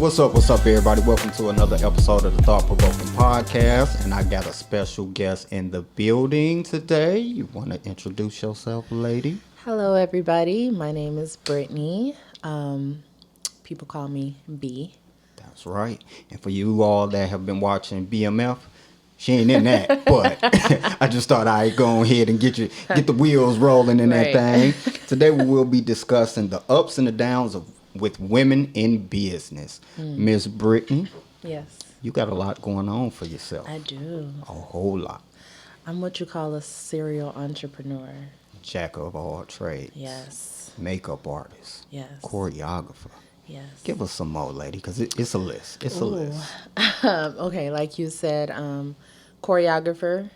What's up, everybody? Welcome to another episode of the Thought Provoking Podcast. And I got a special guest in the building today. You want to introduce yourself, lady? Hello, everybody. My name is Brittany. People call me B. That's right. And for you all that have been watching BMF, she ain't in that, but I just thought I'd go ahead and get the wheels rolling in that thing. Today we will be discussing the ups and the downs with women in business. Miss Brittany. Yes. You got a lot going on for yourself. I do. A whole lot. I'm what you call a serial entrepreneur. Jack of all trades. Yes. Makeup artist. Yes. Choreographer. Yes. Give us some more, lady, because it's a list. It's a list. Okay, like you said, choreographer,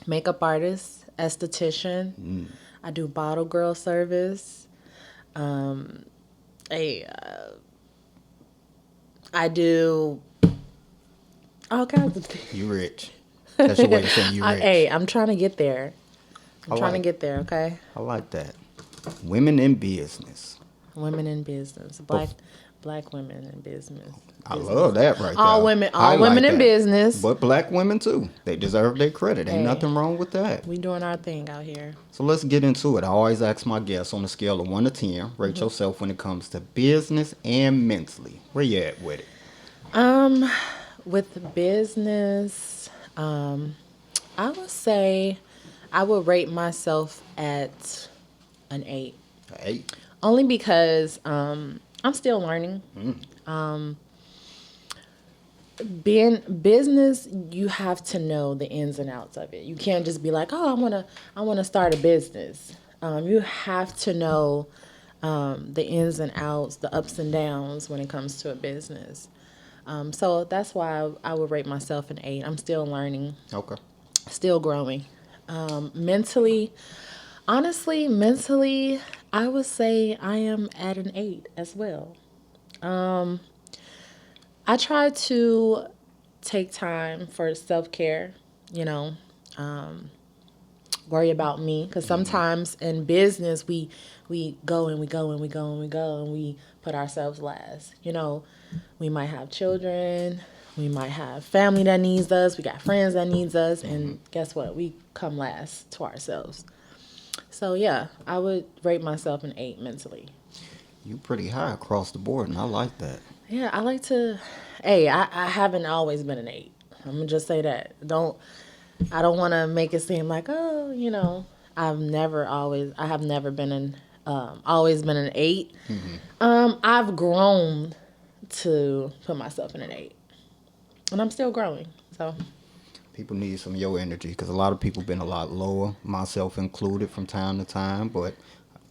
makeup artist, esthetician. I do bottle girl service. I do all kinds of things. You rich. That's your way of saying you rich. I'm trying to get there. I'm trying to get there, okay? I like that. Women in business. Women in business. Black women in business. I love that right there. All women in business. But black women too. They deserve their credit. Ain't nothing wrong with that. We doing our thing out here. So let's get into it. I always ask my guests on a scale of 1 to 10, rate yourself when it comes to business and mentally. Where you at with it? With business, I would say I would rate myself at an 8. 8? Only because I'm still learning. Being business, you have to know the ins and outs of it. You can't just be like, oh, I wanna start a business. You have to know the ins and outs, the ups and downs when it comes to a business. So that's why I would rate myself an 8. I'm still learning. Okay. Still growing. Mentally, I would say I am at an 8 as well. I try to take time for self-care, worry about me. Because sometimes in business, we go and we go and we go and we go and we put ourselves last. We might have children. We might have family that needs us. We got friends that needs us. And guess what? We come last to ourselves. So, yeah, I would rate myself an 8 mentally. You pretty high across the board, and I like that. Yeah, I like to... Hey, I haven't always been an 8. I'm going to just say that. I don't want to make it seem like, I have never been always been an 8. I've grown to put myself in an 8. And I'm still growing, so... People need some of your energy because a lot of people been a lot lower, myself included, from time to time. But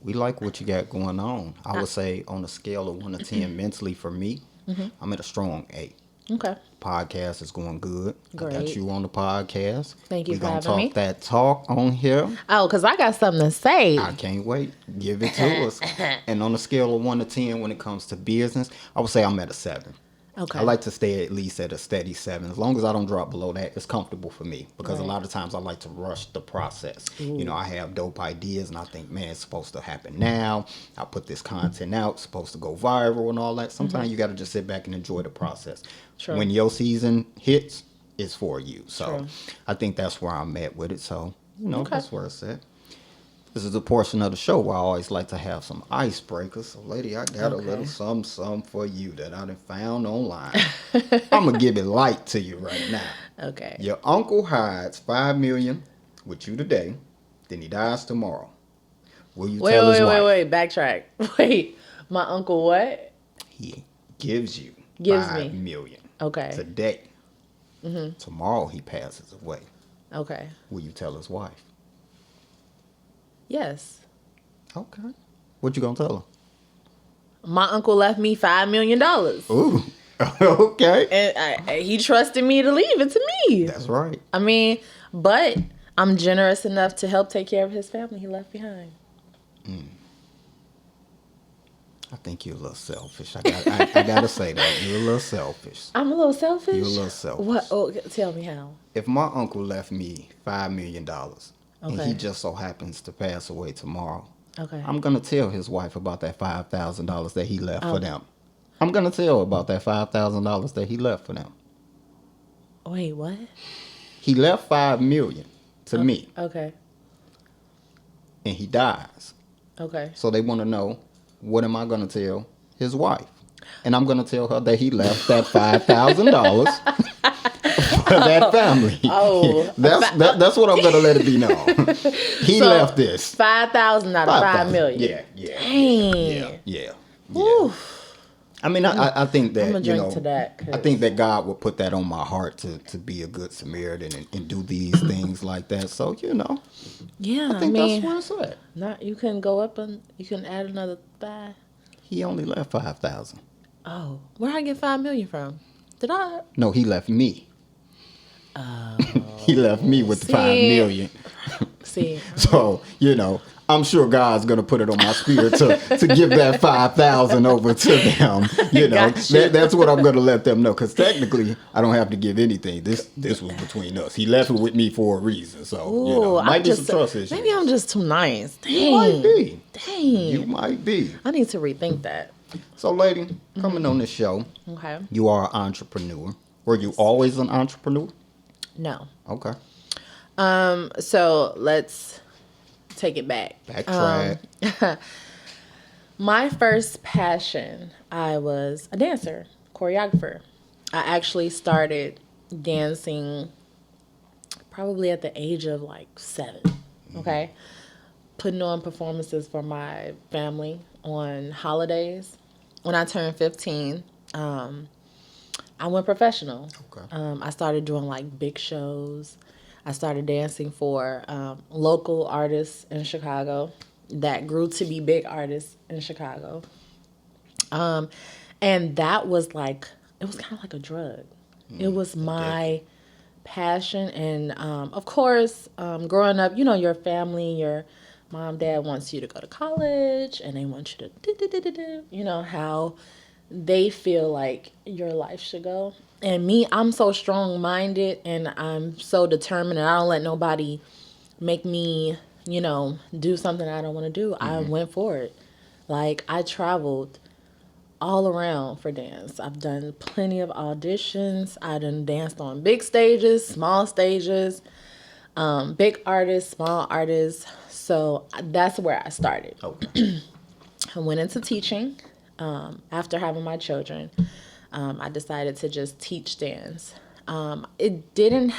we like what you got going on. I would say on a scale of 1 to 10 mentally for me, I'm at a strong 8. Okay. Podcast is going good. Great. I got you on the podcast. Thank you for having me. We're going to talk that talk on here. Oh, because I got something to say. I can't wait. Give it to us. And on a scale of 1 to 10 when it comes to business, I would say I'm at a 7. Okay. I like to stay at least at a steady 7. As long as I don't drop below that, it's comfortable for me. Because a lot of times I like to rush the process. Ooh. I have dope ideas and I think, man, it's supposed to happen now. I put this content out, it's supposed to go viral and all that. Sometimes you got to just sit back and enjoy the process. True. When your season hits, it's for you. So True. I think that's where I'm at with it. So, Okay. That's where it's at. This is a portion of the show where I always like to have some icebreakers. So, lady, I got a little something for you that I done found online. I'm going to give it light to you right now. Okay. Your uncle hides $5 million with you today, then he dies tomorrow. Will you tell his wife? Wait, backtrack. Wait, my uncle what? He gives you $5 million. Okay. Today. Tomorrow he passes away. Okay. Will you tell his wife? Yes. Okay. What you gonna tell her? My uncle left me $5 million. Ooh. Okay. And he trusted me to leave it to me. That's right. I mean, but I'm generous enough to help take care of his family he left behind. I think you're a little selfish. I gotta say that. You're a little selfish. I'm a little selfish? You're a little selfish. What? Oh, tell me how. If my uncle left me $5 million and he just so happens to pass away tomorrow, okay, I'm going to tell his wife about that $5,000 that he left for them. I'm gonna tell about that $5,000 that he left for them. Wait, what? He left $5 million to me, Okay. and he dies. Okay. So they want to know, what am I gonna tell his wife? And I'm gonna tell her that he left that $5,000 for that family. Oh. That's what I'm gonna let it be known. He So, left this 5,000 out of 5 million. Yeah. Dang. Yeah. Whew. I mean, I think that, I'ma drink to that, I think that God would put that on my heart to be a good Samaritan and do these things like that. So, Yeah, I think that's where it's at. you can go up and you can add another 5. He only left 5,000. Oh, where I get 5 million from? Did I? No, he left me. He left me with the 5 million. See. So, I'm sure God's gonna put it on my spirit to give that 5,000 over to them. Gotcha. That's what I'm gonna let them know. Because technically, I don't have to give anything. This was between us. He left it with me for a reason. So, might be some trust issues. Maybe I'm just too nice. Dang. You might be. Dang. You might be. I need to rethink that. So, lady, coming on this show, Okay. you are an entrepreneur. Were you always an entrepreneur? No. Okay. So let's take it back. Backtrack. My first passion, I was a dancer, choreographer. I actually started dancing probably at the age of like 7. Okay. Putting on performances for my family on holidays. When I turned 15, I went professional. Okay. I started doing like big shows. I started dancing for local artists in Chicago that grew to be big artists in Chicago. And that was like, it was kind of like a drug. It was my passion. And of course, growing up, your family, your mom, dad wants you to go to college and they want you to how they feel like your life should go. And me, I'm so strong-minded and I'm so determined and I don't let nobody make me, do something I don't want to do. I went for it. Like, I traveled all around for dance. I've done plenty of auditions. I done danced on big stages, small stages, big artists, small artists. So that's where I started. Okay. I went into teaching. After having my children, I decided to just teach dance. It didn't,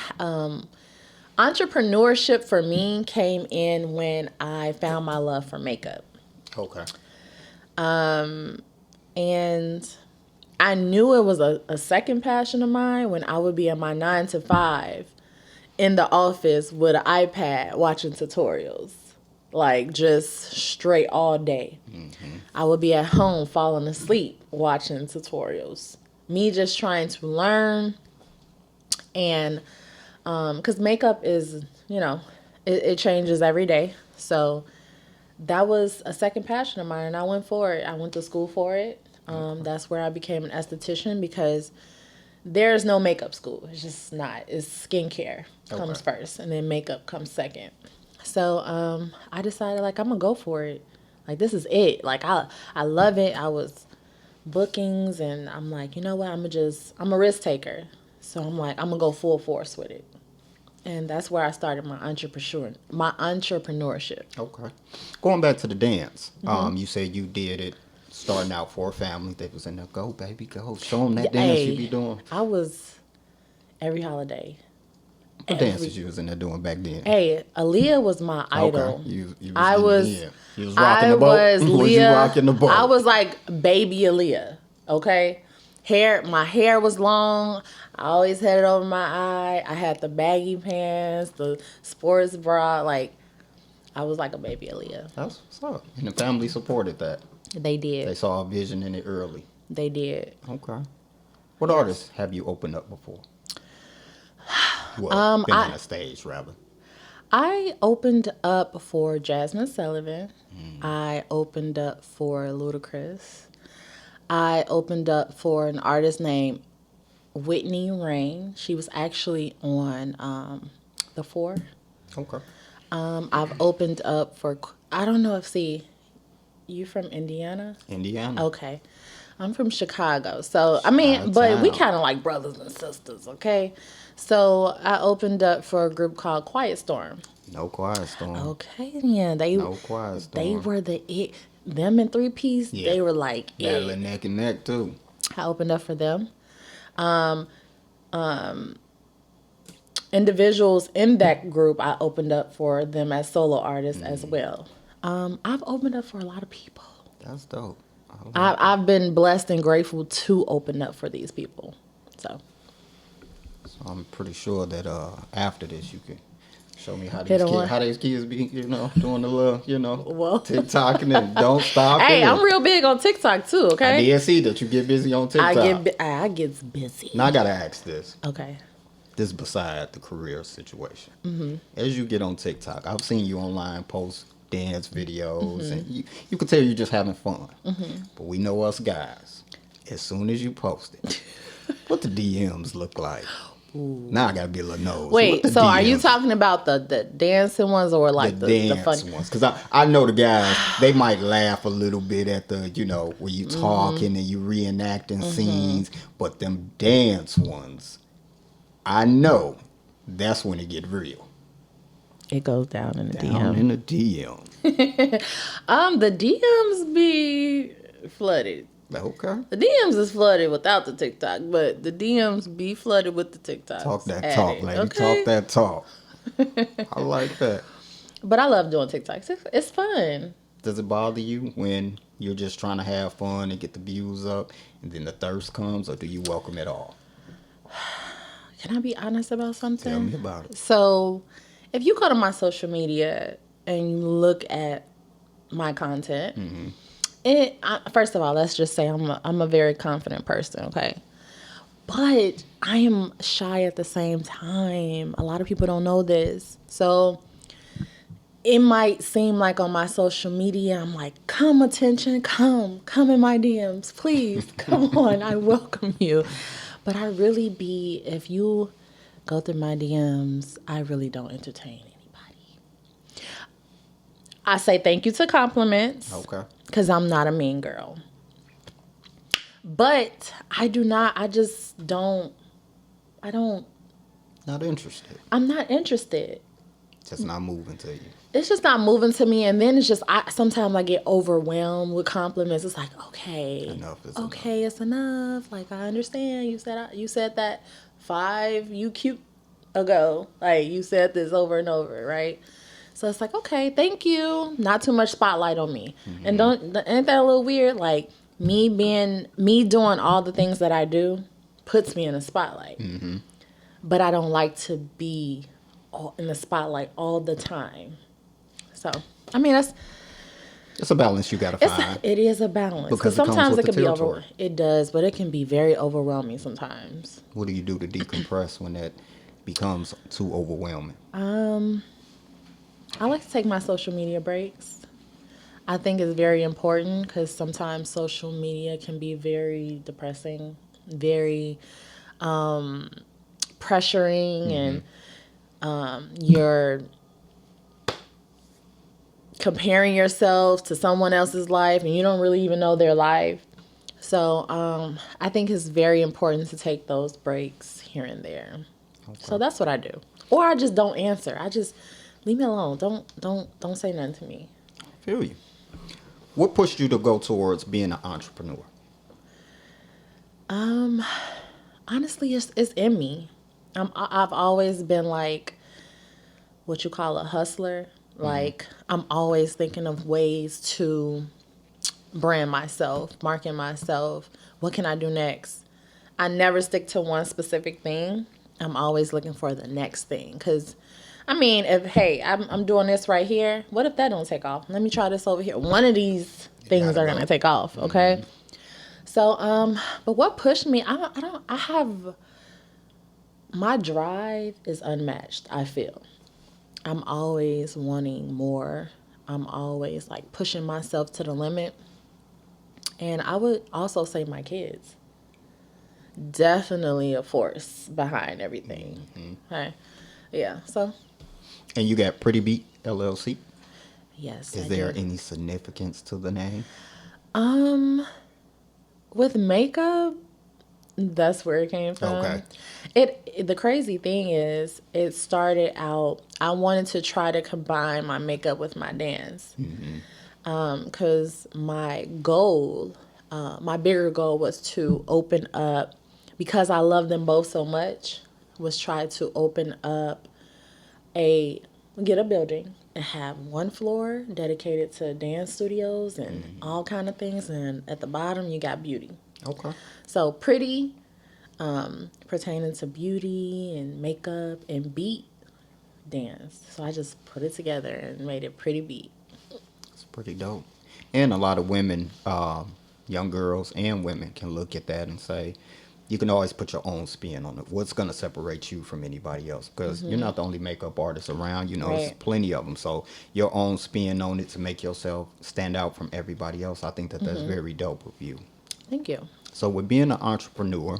entrepreneurship for me came in when I found my love for makeup. Okay. And I knew it was a second passion of mine when I would be in my 9 to 5 in the office with an iPad watching tutorials. Like, just straight all day. I would be at home falling asleep watching tutorials. Me just trying to learn. And because makeup is, it changes every day. So that was a second passion of mine, and I went for it. I went to school for it. That's where I became an esthetician because there's no makeup school. It's just not. It's skincare comes first, and then makeup comes second. So I decided, like, I'm going to go for it. Like, this is it. Like, I love it. I was bookings, and I'm like, you know what? I'm a risk taker. So I'm like, I'm going to go full force with it. And that's where I started my entrepreneurship. Okay. Going back to the dance, you said you did it starting out for a family that was in there. Go, baby, go. Show them that dance you be doing. I was every holiday. What dances you was in there doing back then? Hey, Aaliyah was my idol. Okay. You was rocking I the boat? was Was Leah. you rocking the boat? I was like baby Aaliyah, okay? My hair was long. I always had it over my eye. I had the baggy pants, the sports bra. Like, I was like a baby Aaliyah. That's what's up. And the family supported that. They did. They saw a vision in it early. They did. Okay. What artists have you opened up before? Well, been on a stage, rather. I opened up for Jasmine Sullivan. I opened up for Ludacris. I opened up for an artist named Whitney Rain. She was actually on The Four. Okay. I've opened up for, I don't know if, you from Indiana? Indiana. Okay. I'm from Chicago. So, I mean, but we kind of like brothers and sisters, okay? So, I opened up for a group called Quiet Storm. No Quiet Storm. Okay, yeah. No Quiet Storm. They were them in 3-piece, Yeah. they were like battling neck and neck, too. I opened up for them. Individuals in that group, I opened up for them as solo artists as well. I've opened up for a lot of people. That's dope. I've been blessed and grateful to open up for these people. So I'm pretty sure that after this you can show me how these kids be, doing the little, TikToking and don't stop. Hey, I'm real big on TikTok too, okay? I did see that you get busy on TikTok. I get busy. Now I gotta ask this. Okay. This beside the career situation. Mm-hmm. As you get on TikTok, I've seen you online post dance videos, and you can tell you're just having fun. But we know us guys. As soon as you post it, what the DMs look like? Ooh. Now I gotta be a little nose. Wait, so are you talking about the dancing ones or like the fun ones? Because I know the guys, they might laugh a little bit at the, where you talking and you reenacting scenes, but them dance ones, I know that's when it get real. It goes down in the DM. Down in the DM. The DMs be flooded. Okay. The DMs is flooded without the TikTok, but the DMs be flooded with the TikTok. Talk that talk, lady. Okay? Talk that talk. I like that. But I love doing TikToks. It's fun. Does it bother you when you're just trying to have fun and get the views up, and then the thirst comes, or do you welcome it all? Can I be honest about something? Tell me about it. So, if you go to my social media and you look at my content, first of all, let's just say I'm a very confident person, okay? But I am shy at the same time. A lot of people don't know this. So, it might seem like on my social media, I'm like, come attention, come in my DMs, please, come on, I welcome you. But I really if you go through my DMs, I really don't entertain anybody. I say thank you to compliments. Okay. Because I'm not a mean girl. But I just don't. Not interested. I'm not interested. Just not moving to you. It's just not moving to me, and then it's just sometimes I get overwhelmed with compliments. It's like, okay, it's enough. Like, I understand you said that 5 you cute ago. Like, you said this over and over, right? So it's like, okay, thank you. Not too much spotlight on me. And ain't that a little weird? Like, me doing all the things that I do puts me in a spotlight. But I don't like to be in the spotlight all the time. So, I mean, it's a balance you gotta find. It is a balance. Because sometimes it can be overwhelming. It does, but it can be very overwhelming sometimes. What do you do to decompress when that becomes too overwhelming? I like to take my social media breaks. I think it's very important because sometimes social media can be very depressing, very pressuring, and you're comparing yourself to someone else's life and you don't really even know their life. So I think it's very important to take those breaks here and there. Okay. So that's what I do. Or I just don't answer. I just leave me alone. Don't say nothing to me. I feel you. What pushed you to go towards being an entrepreneur? Honestly, it's in me. I've always been like what you call a hustler. Like, I'm always thinking of ways to brand myself, market myself. What can I do next? I never stick to one specific thing. I'm always looking for the next thing. Because, I mean, I'm doing this right here. What if that don't take off? Let me try this over here. One of these things are going to take off, okay? So, but what pushed me, my drive is unmatched, I feel. I'm always wanting more. I'm always like pushing myself to the limit. And I would also say my kids. Definitely a force behind everything. Okay. Yeah, so. And you got Pretty Beat LLC? Yes. Is there any significance to the name? With makeup, that's where it came from. Okay. The crazy thing is, it started out, I wanted to try to combine my makeup with my dance. Because my goal, my bigger goal was to open up, because I love them both so much, was try to open up get a building and have one floor dedicated to dance studios and all kind of things, and at the bottom you got beauty. Okay. So pretty, pertaining to beauty and makeup, and beat dance. So I just put it together and made it Pretty Beat. It's pretty dope. And a lot of women, young girls and women, can look at that and say, you can always put your own spin on it. What's going to separate you from anybody else? Because you're not the only makeup artist around. You know, there's plenty of them. So your own spin on it to make yourself stand out from everybody else, I think that's very dope of you. Thank you. So with being an entrepreneur,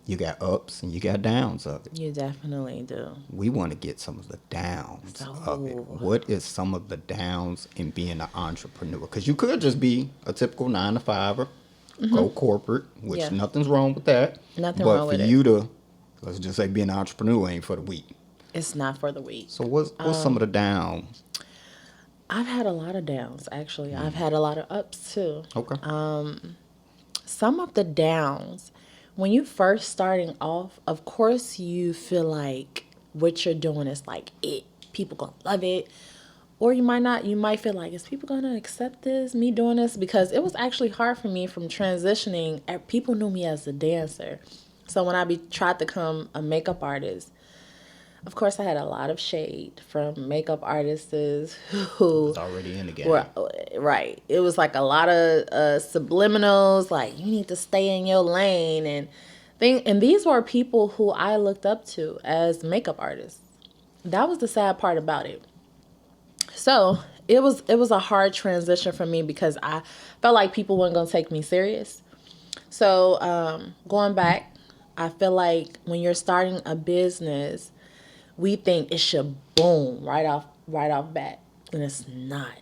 you got ups and you got downs of it. You definitely do. We want to get some of the downs of it. What is some of the downs in being an entrepreneur? Because you could just be a typical 9-to-5er, go corporate, which nothing's wrong with that. Nothing wrong with it. But for you to, let's just say, being an entrepreneur ain't for the weak. It's not for the weak. So what's some of the downs? I've had a lot of downs, actually. I've had a lot of ups, too. Okay. Some of the downs, when you first starting off, of course you feel like what you're doing is like it. People gonna love it. Or you might not. You might feel like, is people gonna accept this, me doing this? Because it was actually hard for me from transitioning. People knew me as a dancer. So when I tried to become a makeup artist, of course I had a lot of shade from makeup artists who was already in the game. Right. It was like a lot of subliminals, like, you need to stay in your lane, and these were people who I looked up to as makeup artists. That was the sad part about it. So it was a hard transition for me because I felt like people weren't going to take me serious. So going back, I feel like when you're starting a business, we think it should boom right off bat, and it's not.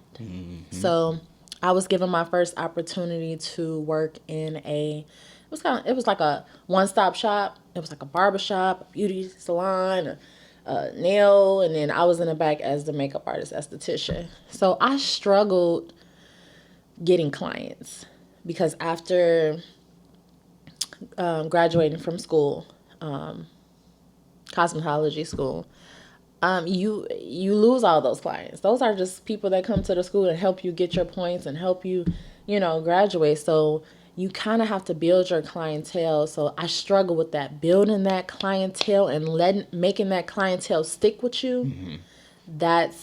So I was given my first opportunity to work in it was like a one-stop shop. It was like a barbershop, a beauty salon, a nail, and then I was in the back as the makeup artist, esthetician. So I struggled getting clients because after graduating from school, cosmetology school, you lose all those clients. Those are just people that come to the school and help you get your points and help you, graduate. So you kind of have to build your clientele. So I struggle with that, building that clientele and making that clientele stick with you. That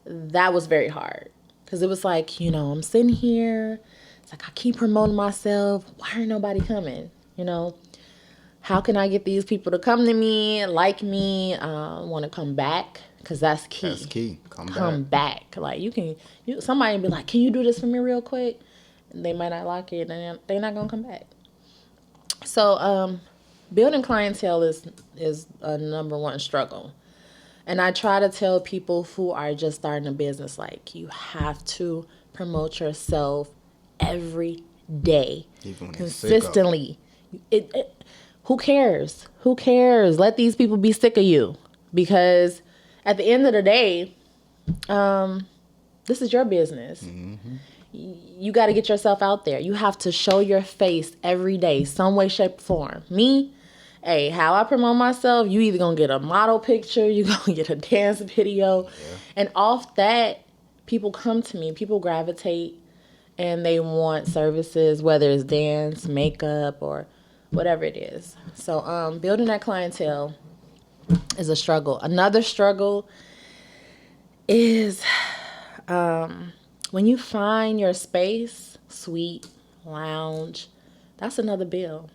was very hard because it was like, I'm sitting here. It's like I keep promoting myself. Why ain't nobody coming? How can I get these people to come to me, like me, want to come back? Because that's key. That's key. Come back. Like somebody be like, can you do this for me real quick? And they might not like it, and they're not gonna come back. So building clientele is a number one struggle. And I try to tell people who are just starting a business, like, you have to promote yourself every day, consistently. Who cares? Who cares? Let these people be sick of you. Because at the end of the day, this is your business. You got to get yourself out there. You have to show your face every day, some way, shape, or form. Me, hey, how I promote myself, you either going to get a model picture, you going to get a dance video. And off that, people come to me. People gravitate, and they want services, whether it's dance, makeup, or whatever it is. So building that clientele is a struggle. Another struggle is when you find your space, suite, lounge, that's another bill.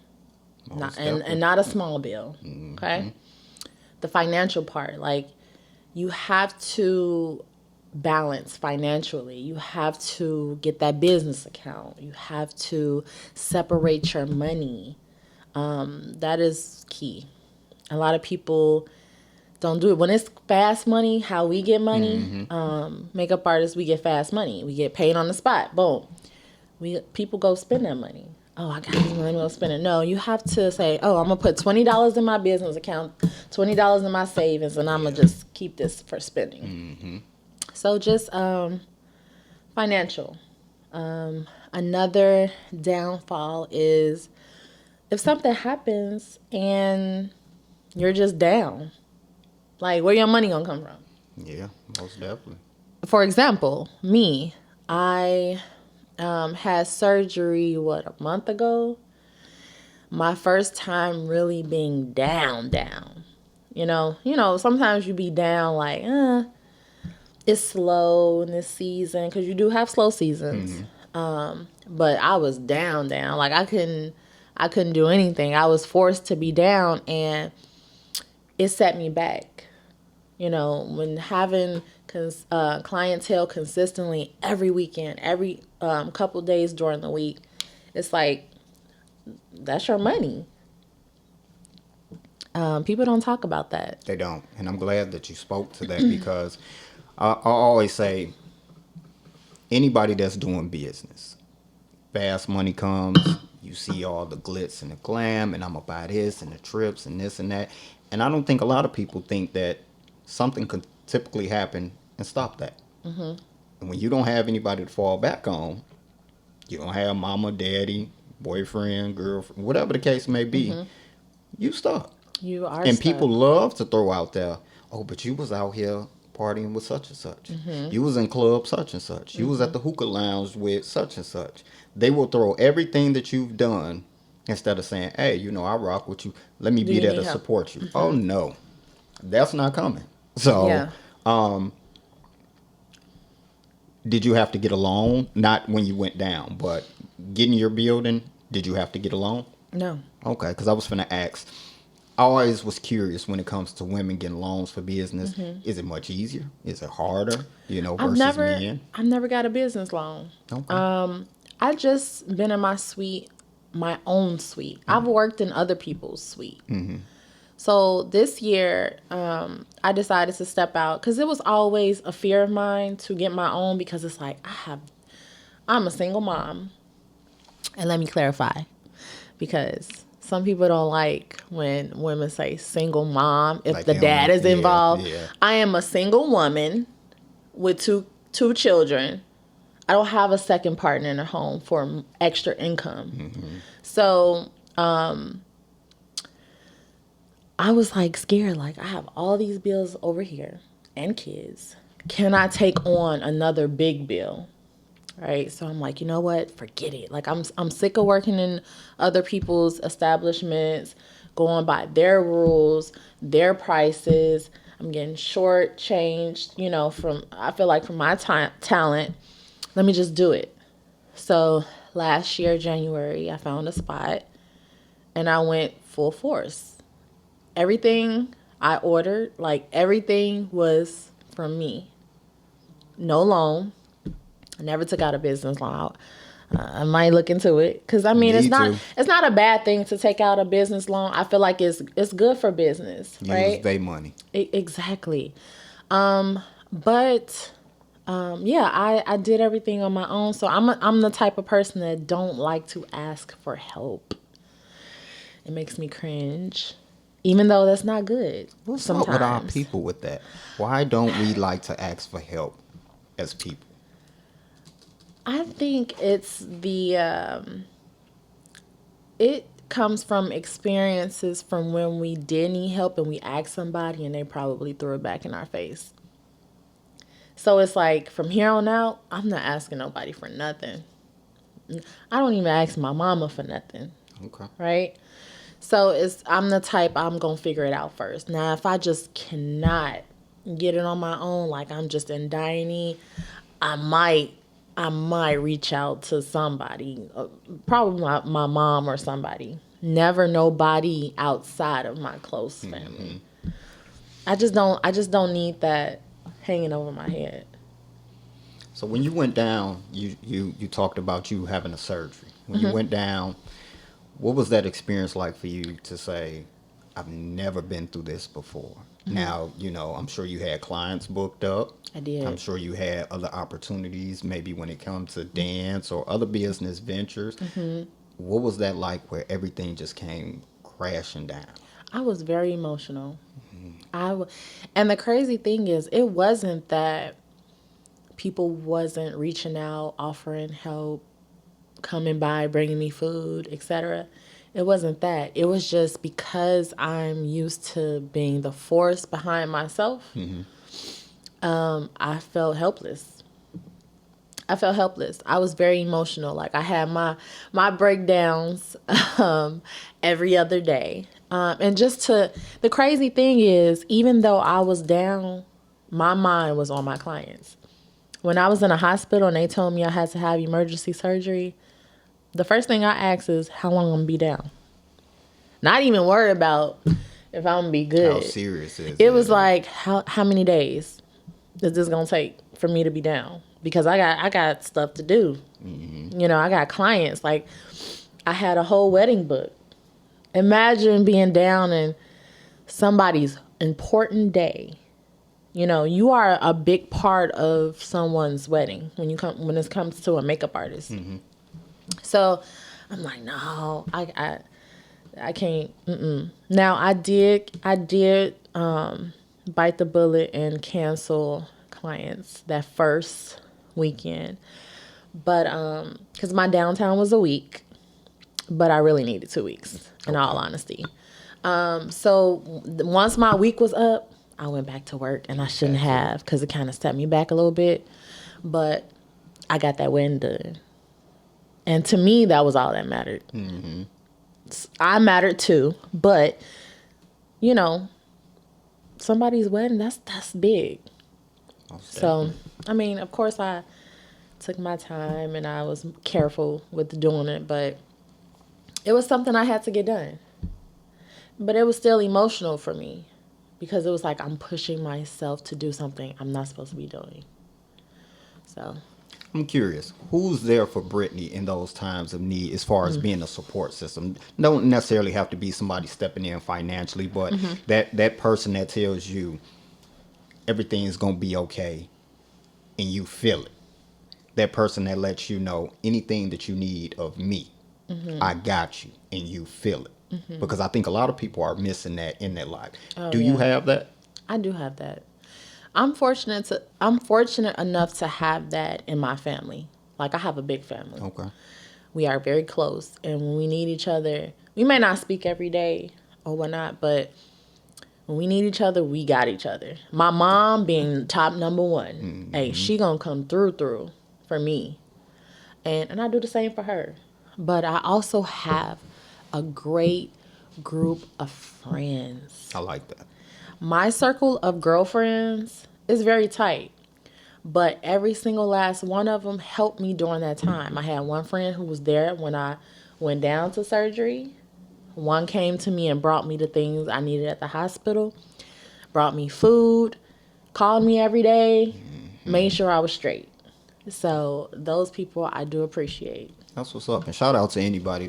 And not a small bill. Okay? The financial part, like, you have to balance financially. You have to get that business account. You have to separate your money. That is key. A lot of people don't do it. When it's fast money, how we get money, makeup artists, we get fast money. We get paid on the spot. Boom. People go spend that money. oh, I got this money, I'm gonna spend it. No, you have to say, oh, I'm gonna put $20 in my business account, $20 in my savings, and I'm gonna just keep this for spending. Mm-hmm. So just financial. Another downfall is if something happens and you're just down, like where your money gonna come from? Yeah, most definitely. For example, me, I had surgery, a month ago? My first time really being down. Sometimes you be down like, it's slow in this season, because you do have slow seasons. But I was down. Like I couldn't do anything. I was forced to be down, and it set me back. When having clientele consistently every weekend, every couple days during the week, it's like, that's your money. People don't talk about that. They don't. And I'm glad that you spoke to that because I always say anybody that's doing business, fast money comes, you see all the glitz and the glam, and I'm going to buy this and the trips and this and that. And I don't think a lot of people think that something could typically happen and stop that. Mm-hmm. And when you don't have anybody to fall back on, you don't have mama, daddy, boyfriend, girlfriend, whatever the case may be, you stop. You are And stuck. people love to throw out there, oh, but you was out here partying with such and such. You was in club such and such. You was at the hookah lounge with such and such. They will throw everything that you've done instead of saying, hey, I rock with you. Let me be there to support you. Oh, no. That's not coming. So, did you have to get a loan? Not when you went down, but getting your building, did you have to get a loan? No. Okay, because I was finna ask. I always was curious when it comes to women getting loans for business. Is it much easier? Is it harder, versus men? I've never got a business loan. Okay. I just been in my own suite. I've worked in other people's suite. So this year, I decided to step out because it was always a fear of mine to get my own, because it's like, I'm a single mom. And let me clarify, because some people don't like when women say single mom if Like the dad is involved. Yeah. I am a single woman with two children. I don't have a second partner in the home for extra income. So I was like scared, like I have all these bills over here and kids. Can I take on another big bill? Right. So I'm like, you know what? Forget it. Like I'm sick of working in other people's establishments, going by their rules, their prices. I'm getting shortchanged, I feel like from my talent. Let me just do it. So last year, January, I found a spot and I went full force. Everything I ordered, like everything was from me. No loan. I never took out a business loan. I might look into it, because it's not a bad thing to take out a business loan. I feel like it's good for business, right? Use their money. Exactly. I did everything on my own. So I'm the type of person that don't like to ask for help. It makes me cringe, even though that's not good. What's up with our people with that? Why don't we like to ask for help as people? I think it's it comes from experiences from when we did need help and we asked somebody and they probably threw it back in our face. So it's like, from here on out, I'm not asking nobody for nothing. I don't even ask my mama for nothing. Okay. Right? So I'm the type, I'm going to figure it out first. Now, if I just cannot get it on my own, like I'm just in dire need, I might reach out to somebody, probably my mom or somebody. Never nobody outside of my close family. I just don't need that hanging over my head. So when you went down, you talked about you having a surgery. When you went down, what was that experience like for you to say, I've never been through this before? Now, I'm sure you had clients booked up. I did. I'm sure you had other opportunities, maybe when it comes to dance or other business ventures. what was that like where everything just came crashing down? I was very emotional. And the crazy thing is, it wasn't that people wasn't reaching out, offering help, coming by, bringing me food, etc. It wasn't that. It was just because I'm used to being the force behind myself. I felt helpless. I was very emotional. Like, I had my breakdowns every other day. The crazy thing is, even though I was down, my mind was on my clients. When I was in a hospital and they told me I had to have emergency surgery, the first thing I asked is, how long I'm going to be down? Not even worry about if I'm going to be good. How serious is it? It was like, how many days is this going to take for me to be down? Because I got stuff to do. You know, I got clients. Like, I had a whole wedding book. Imagine being down in somebody's important day. You know, you are a big part of someone's wedding when it comes to a makeup artist. So I'm like, no, I can't. Now I did bite the bullet and cancel clients that first weekend, but because my downtime was a week, but I really needed 2 weeks, in all honesty. So once my week was up, I went back to work, and I shouldn't have, because it kind of set me back a little bit, but I got that wedding done. And to me, that was all that mattered. I mattered too, but, you know, somebody's wedding, that's big. So, I mean, of course, I took my time and I was careful with doing it, but it was something I had to get done. But it was still emotional for me because it was like I'm pushing myself to do something I'm not supposed to be doing. So I'm curious, who's there for Brittany in those times of need as far as being a support system? Don't necessarily have to be somebody stepping in financially, but that person that tells you everything's going to be okay and you feel it. That person that lets you know anything that you need of me, I got you, and you feel it. Because I think a lot of people are missing that in their life. Do you have that? I do have that. I'm fortunate enough to have that in my family. Like, I have a big family. Okay. We are very close, and when we need each other, we may not speak every day or whatnot, but when we need each other, we got each other. My mom being top number one. Hey, she gonna come through for me. And I do the same for her. But I also have a great group of friends. I like that. My circle of girlfriends is very tight, but every single last one of them helped me during that time. I had one friend who was there when I went down to surgery. One came to me and brought me the things I needed at the hospital, brought me food, called me every day, made sure I was straight. So those people I do appreciate. That's what's up. And shout out to anybody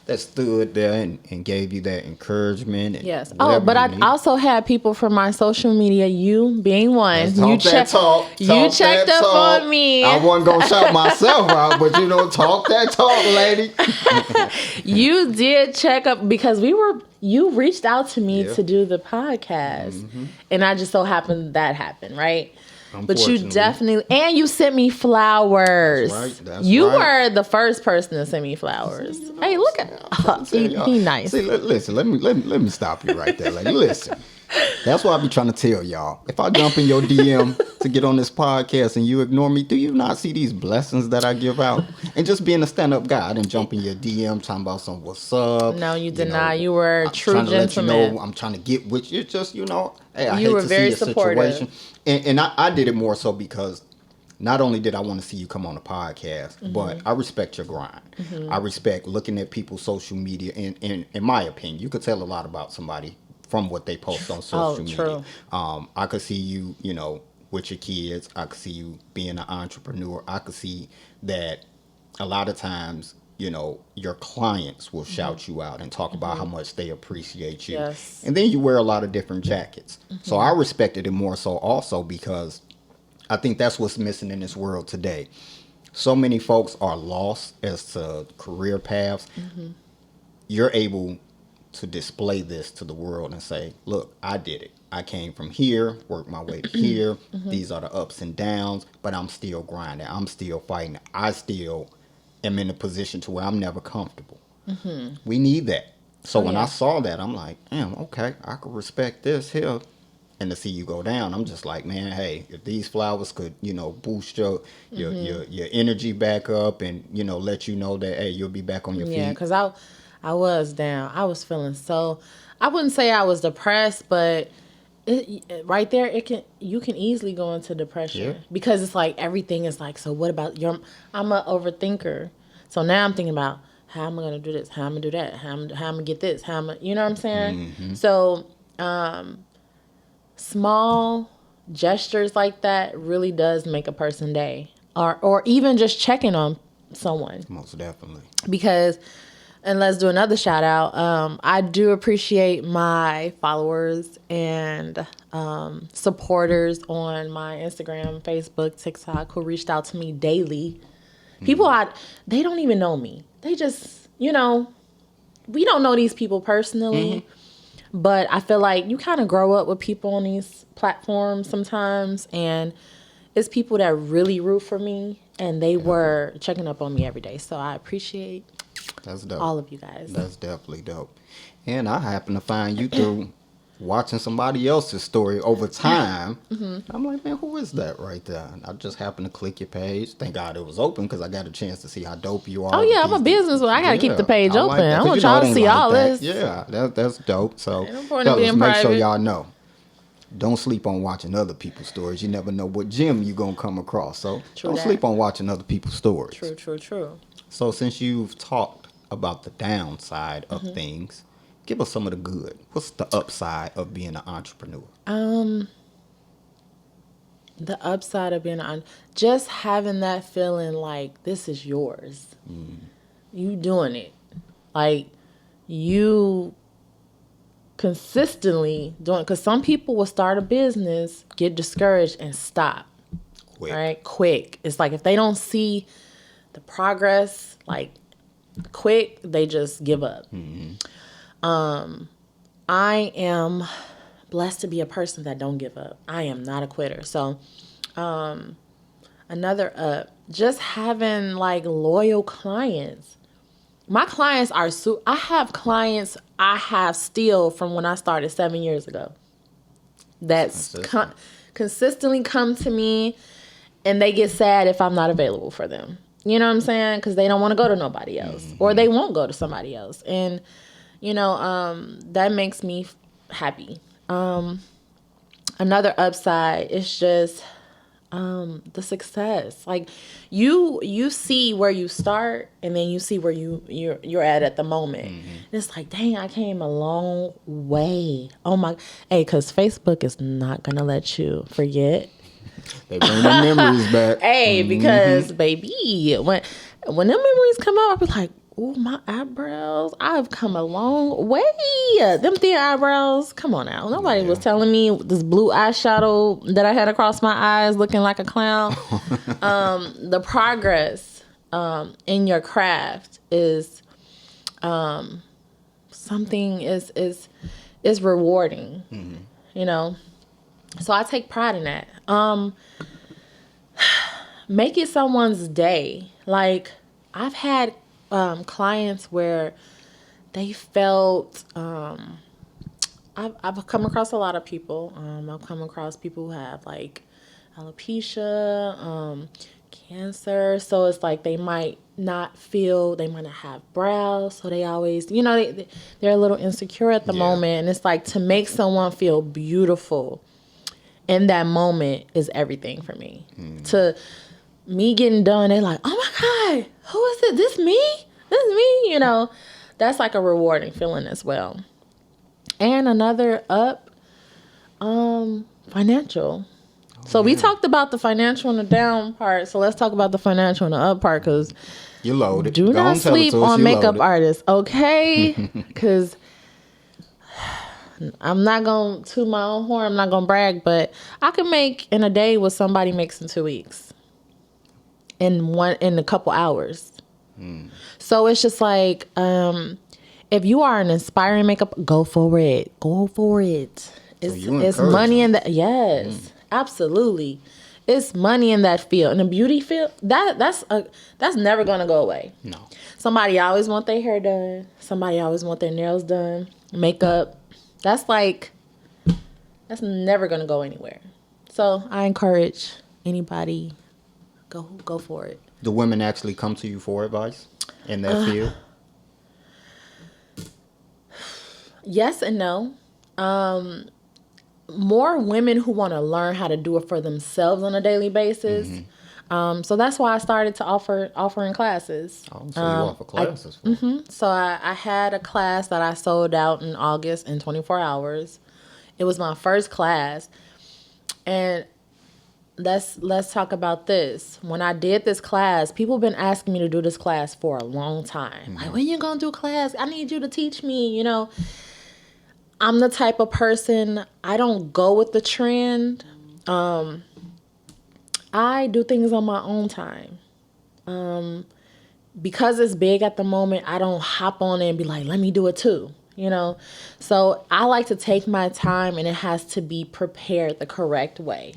that stood there and gave you that encouragement. And yes. Oh, but I also had people from my social media, you being one. You checked up on me. I wasn't going to shout myself out, but talk that talk, lady. You did check up because you reached out to me to do the podcast. And I just so happened that happened, right? But you definitely, and you sent me flowers. That's you right. were the first person to send me flowers. Hey, look at he nice. See, listen, let me stop you right there. Like, listen, that's what I be trying to tell y'all. If I jump in your DM to get on this podcast and you ignore me, do you not see these blessings that I give out? And just being a stand-up guy, I didn't jump in your DM talking about some what's up. No, you did not. You were a true gentleman. I'm trying to get with you. Just, hey, I you hate were to very see a supportive. situation. And I did it more so because not only did I want to see you come on the podcast, but I respect your grind. I respect looking at people's social media. And in my opinion, you could tell a lot about somebody from what they post on social media. True. I could see you, with your kids. I could see you being an entrepreneur. I could see that a lot of times, your clients will shout you out and talk about how much they appreciate you. Yes. And then you wear a lot of different jackets. So I respected it more so also because I think that's what's missing in this world today. so many folks are lost as to career paths. You're able to display this to the world and say, look, I did it. I came from here, worked my way to here. These are the ups and downs, but I'm still grinding. I'm still fighting. I still am in a position to where I'm never comfortable. We need that. So when I saw that, I'm like, damn, okay, I could respect this here. And to see you go down, I'm just like, man, hey, if these flowers could, boost your energy back up and, let you know that, hey, you'll be back on your feet. Yeah, because I was down. I was feeling so, I wouldn't say I was depressed, but right there, you can easily go into depression because it's like everything is like, so what about I'm an overthinker. So now I'm thinking about how am I going to do this? How am I going to do that? How am I going to get this? You know what I'm saying? So, small gestures like that really does make a person day, or even just checking on someone. Most definitely. Because, and let's do another shout out. I do appreciate my followers and supporters on my Instagram, Facebook, TikTok who reached out to me daily. People they don't even know me. They just, we don't know these people personally. But I feel like you kind of grow up with people on these platforms sometimes, and it's people that really root for me, and they were checking up on me every day. So I appreciate That's dope. all of you guys. That's definitely dope. And I happen to find you through watching somebody else's story over time. I'm like, man, who is that right there? And I just happened to click your page. Thank God it was open because I got a chance to see how dope you are. Oh yeah, I'm a businessman. I gotta keep the page open. I want y'all to see all this. Yeah, that's dope. So fellas, make sure y'all know. Don't sleep on watching other people's stories. You never know what gem you're going to come across. So don't sleep on watching other people's stories. True. So since you've talked about the downside of things, give us some of the good. What's the upside of being an entrepreneur? The upside of being just having that feeling like this is yours. You doing it. Like you consistently doing, because some people will start a business, get discouraged and stop. Quick. It's like if they don't see the progress, like quick, they just give up. I am blessed to be a person that don't give up. I am not a quitter. So, another just having like loyal clients. My clients are I have clients I have still from when I started 7 years ago. That's consistently come to me, and they get sad if I'm not available for them. You know what I'm saying? Because they don't want to go to nobody else, or they won't go to somebody else, and that makes me happy. Another upside is just the success. Like you see where you start, and then you see where you're at the moment. And it's like, dang, I came a long way. Oh my, hey, because Facebook is not gonna let you forget. They bring the memories back. Hey, because baby, when them memories come up, I'll be like, oh, my eyebrows, I've come a long way. Them thin eyebrows, come on now. Nobody was telling me this blue eyeshadow that I had across my eyes looking like a clown. The progress in your craft is something is rewarding, So I take pride in that. Make it someone's day. Like, I've had clients where they felt I've come across a lot of people. I've come across people who have like alopecia, cancer. So it's like they might not have brows. So they always, they're a little insecure at the moment. And it's like, to make someone feel beautiful in that moment is everything for me. To me getting done, they're like, oh my God, who is it? This me? That's like a rewarding feeling as well. And another financial. So we talked about the financial and the down part. So let's talk about the financial and the up part, because you loaded. Do not sleep on makeup artists, okay? Because I'm not going to toot my own horn. I'm not going to brag, but I can make in a day what somebody makes in 2 weeks. in a couple hours. So it's just like, if you are an inspiring makeup, go for it. It's money in that. Yes, absolutely. It's money in that field. In the beauty field, that's never gonna go away. No. Somebody always want their hair done. Somebody always want their nails done. Makeup. That's never gonna go anywhere. So I encourage anybody, go for it. Do women actually come to you for advice in that field? Yes and no. More women who want to learn how to do it for themselves on a daily basis. So that's why I started to offering classes. Oh, so you offer classes? So I had a class that I sold out in August in 24 hours. It was my first class. And let's talk about this. When I did this class, people have been asking me to do this class for a long time. Like, when you gonna do class? I need you to teach me, I'm the type of person, I don't go with the trend. I do things on my own time. Because it's big at the moment, I don't hop on it and be like, let me do it too. So I like to take my time, and it has to be prepared the correct way.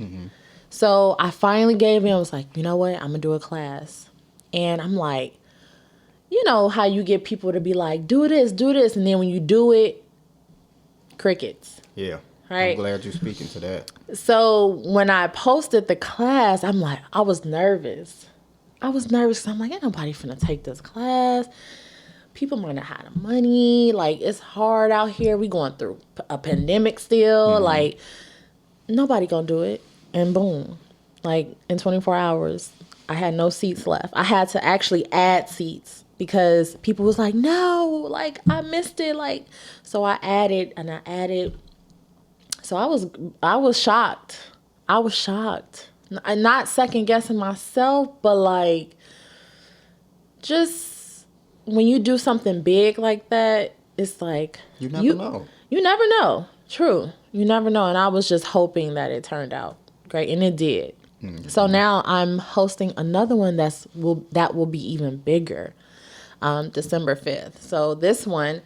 So I finally gave in. I was like, you know what? I'm going to do a class. And I'm like, you know how you get people to be like, do this. And then when you do it, crickets. Yeah. Right? I'm glad you're speaking to that. So when I posted the class, I'm like, I was nervous. Cause I'm like, ain't nobody finna take this class. People might not have the money. Like, it's hard out here. We going through a pandemic still. Like, nobody gonna do it. And boom, like in 24 hours, I had no seats left. I had to actually add seats because people was like, no, like I missed it. Like, so I added. So I was shocked. Not second guessing myself, but like, just when you do something big like that, it's like, you never know. You never know. True. You never know. And I was just hoping that it turned out great, and it did. So now I'm hosting another one that will be even bigger, December 5th. So this one,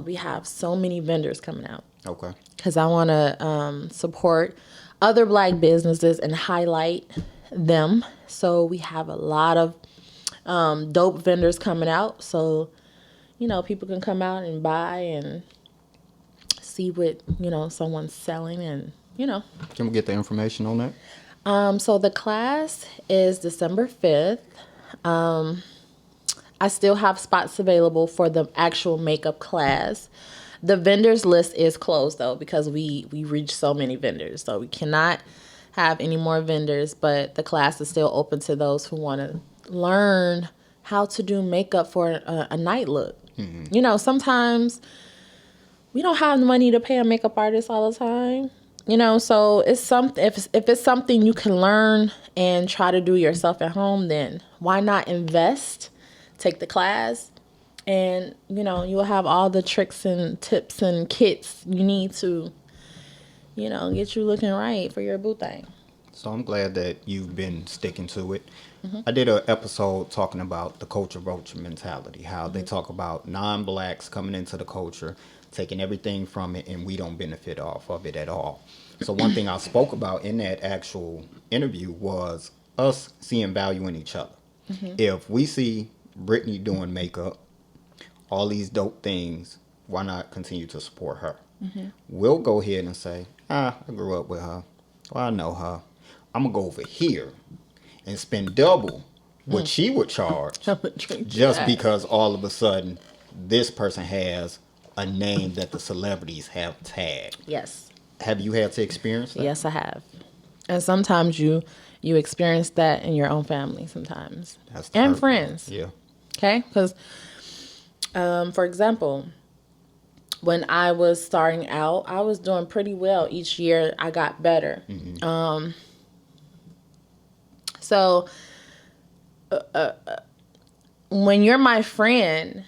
we have so many vendors coming out. Okay. Because I want to support other Black businesses and highlight them. So we have a lot of dope vendors coming out. So, people can come out and buy and see what, someone's selling and, Can we get the information on that? So the class is December 5th. I still have spots available for the actual makeup class. The vendors list is closed though, because we reached so many vendors. So we cannot have any more vendors, but the class is still open to those who want to learn how to do makeup for a night look. Sometimes we don't have the money to pay a makeup artist all the time. So it's something. If it's something you can learn and try to do yourself at home, then why not invest? Take the class, and you'll have all the tricks and tips and kits you need to, get you looking right for your boo thing. So I'm glad that you've been sticking to it. I did an episode talking about the culture vulture mentality, how they talk about non-Blacks coming into the culture, taking everything from it, and we don't benefit off of it at all. So one thing I spoke about in that actual interview was us seeing value in each other. If we see Brittany doing makeup, all these dope things, why not continue to support her? We'll go ahead and say, I grew up with her. Well, I know her. I'm going to go over here and spend double what she would charge just because all of a sudden this person has a name that the celebrities have tagged. Yes. Have you had to experience that? Yes, I have. And sometimes you experience that in your own family sometimes. And friends. Yeah. Okay? Because, for example, when I was starting out, I was doing pretty well. Each year I got better. So when you're my friend,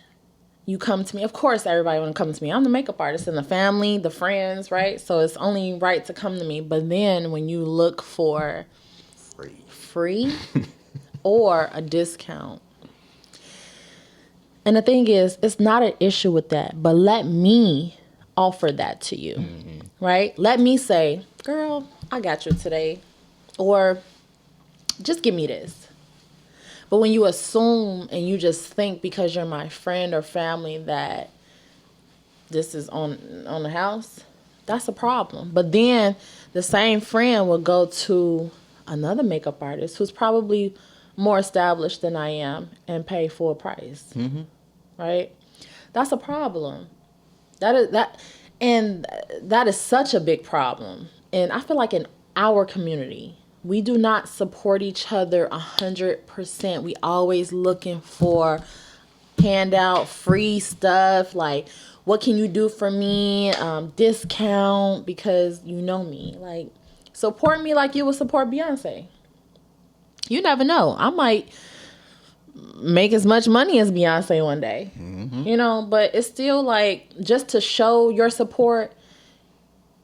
you come to me. Of course, everybody want to come to me. I'm the makeup artist and the family, the friends, right? So it's only right to come to me. But then when you look for free, or a discount. And the thing is, it's not an issue with that, but let me offer that to you, right? Let me say, girl, I got you today, or just give me this. But when you assume and you just think because you're my friend or family that this is on the house, that's a problem. But then the same friend will go to another makeup artist who's probably more established than I am and pay full price. Right? That's a problem. That is such a big problem. And I feel like in our community, we do not support each other 100%. We always looking for handout, free stuff, like, what can you do for me? Discount because you know me. Like, support me like you would support Beyonce. You never know. I might make as much money as Beyonce one day. You know, but it's still like, just to show your support,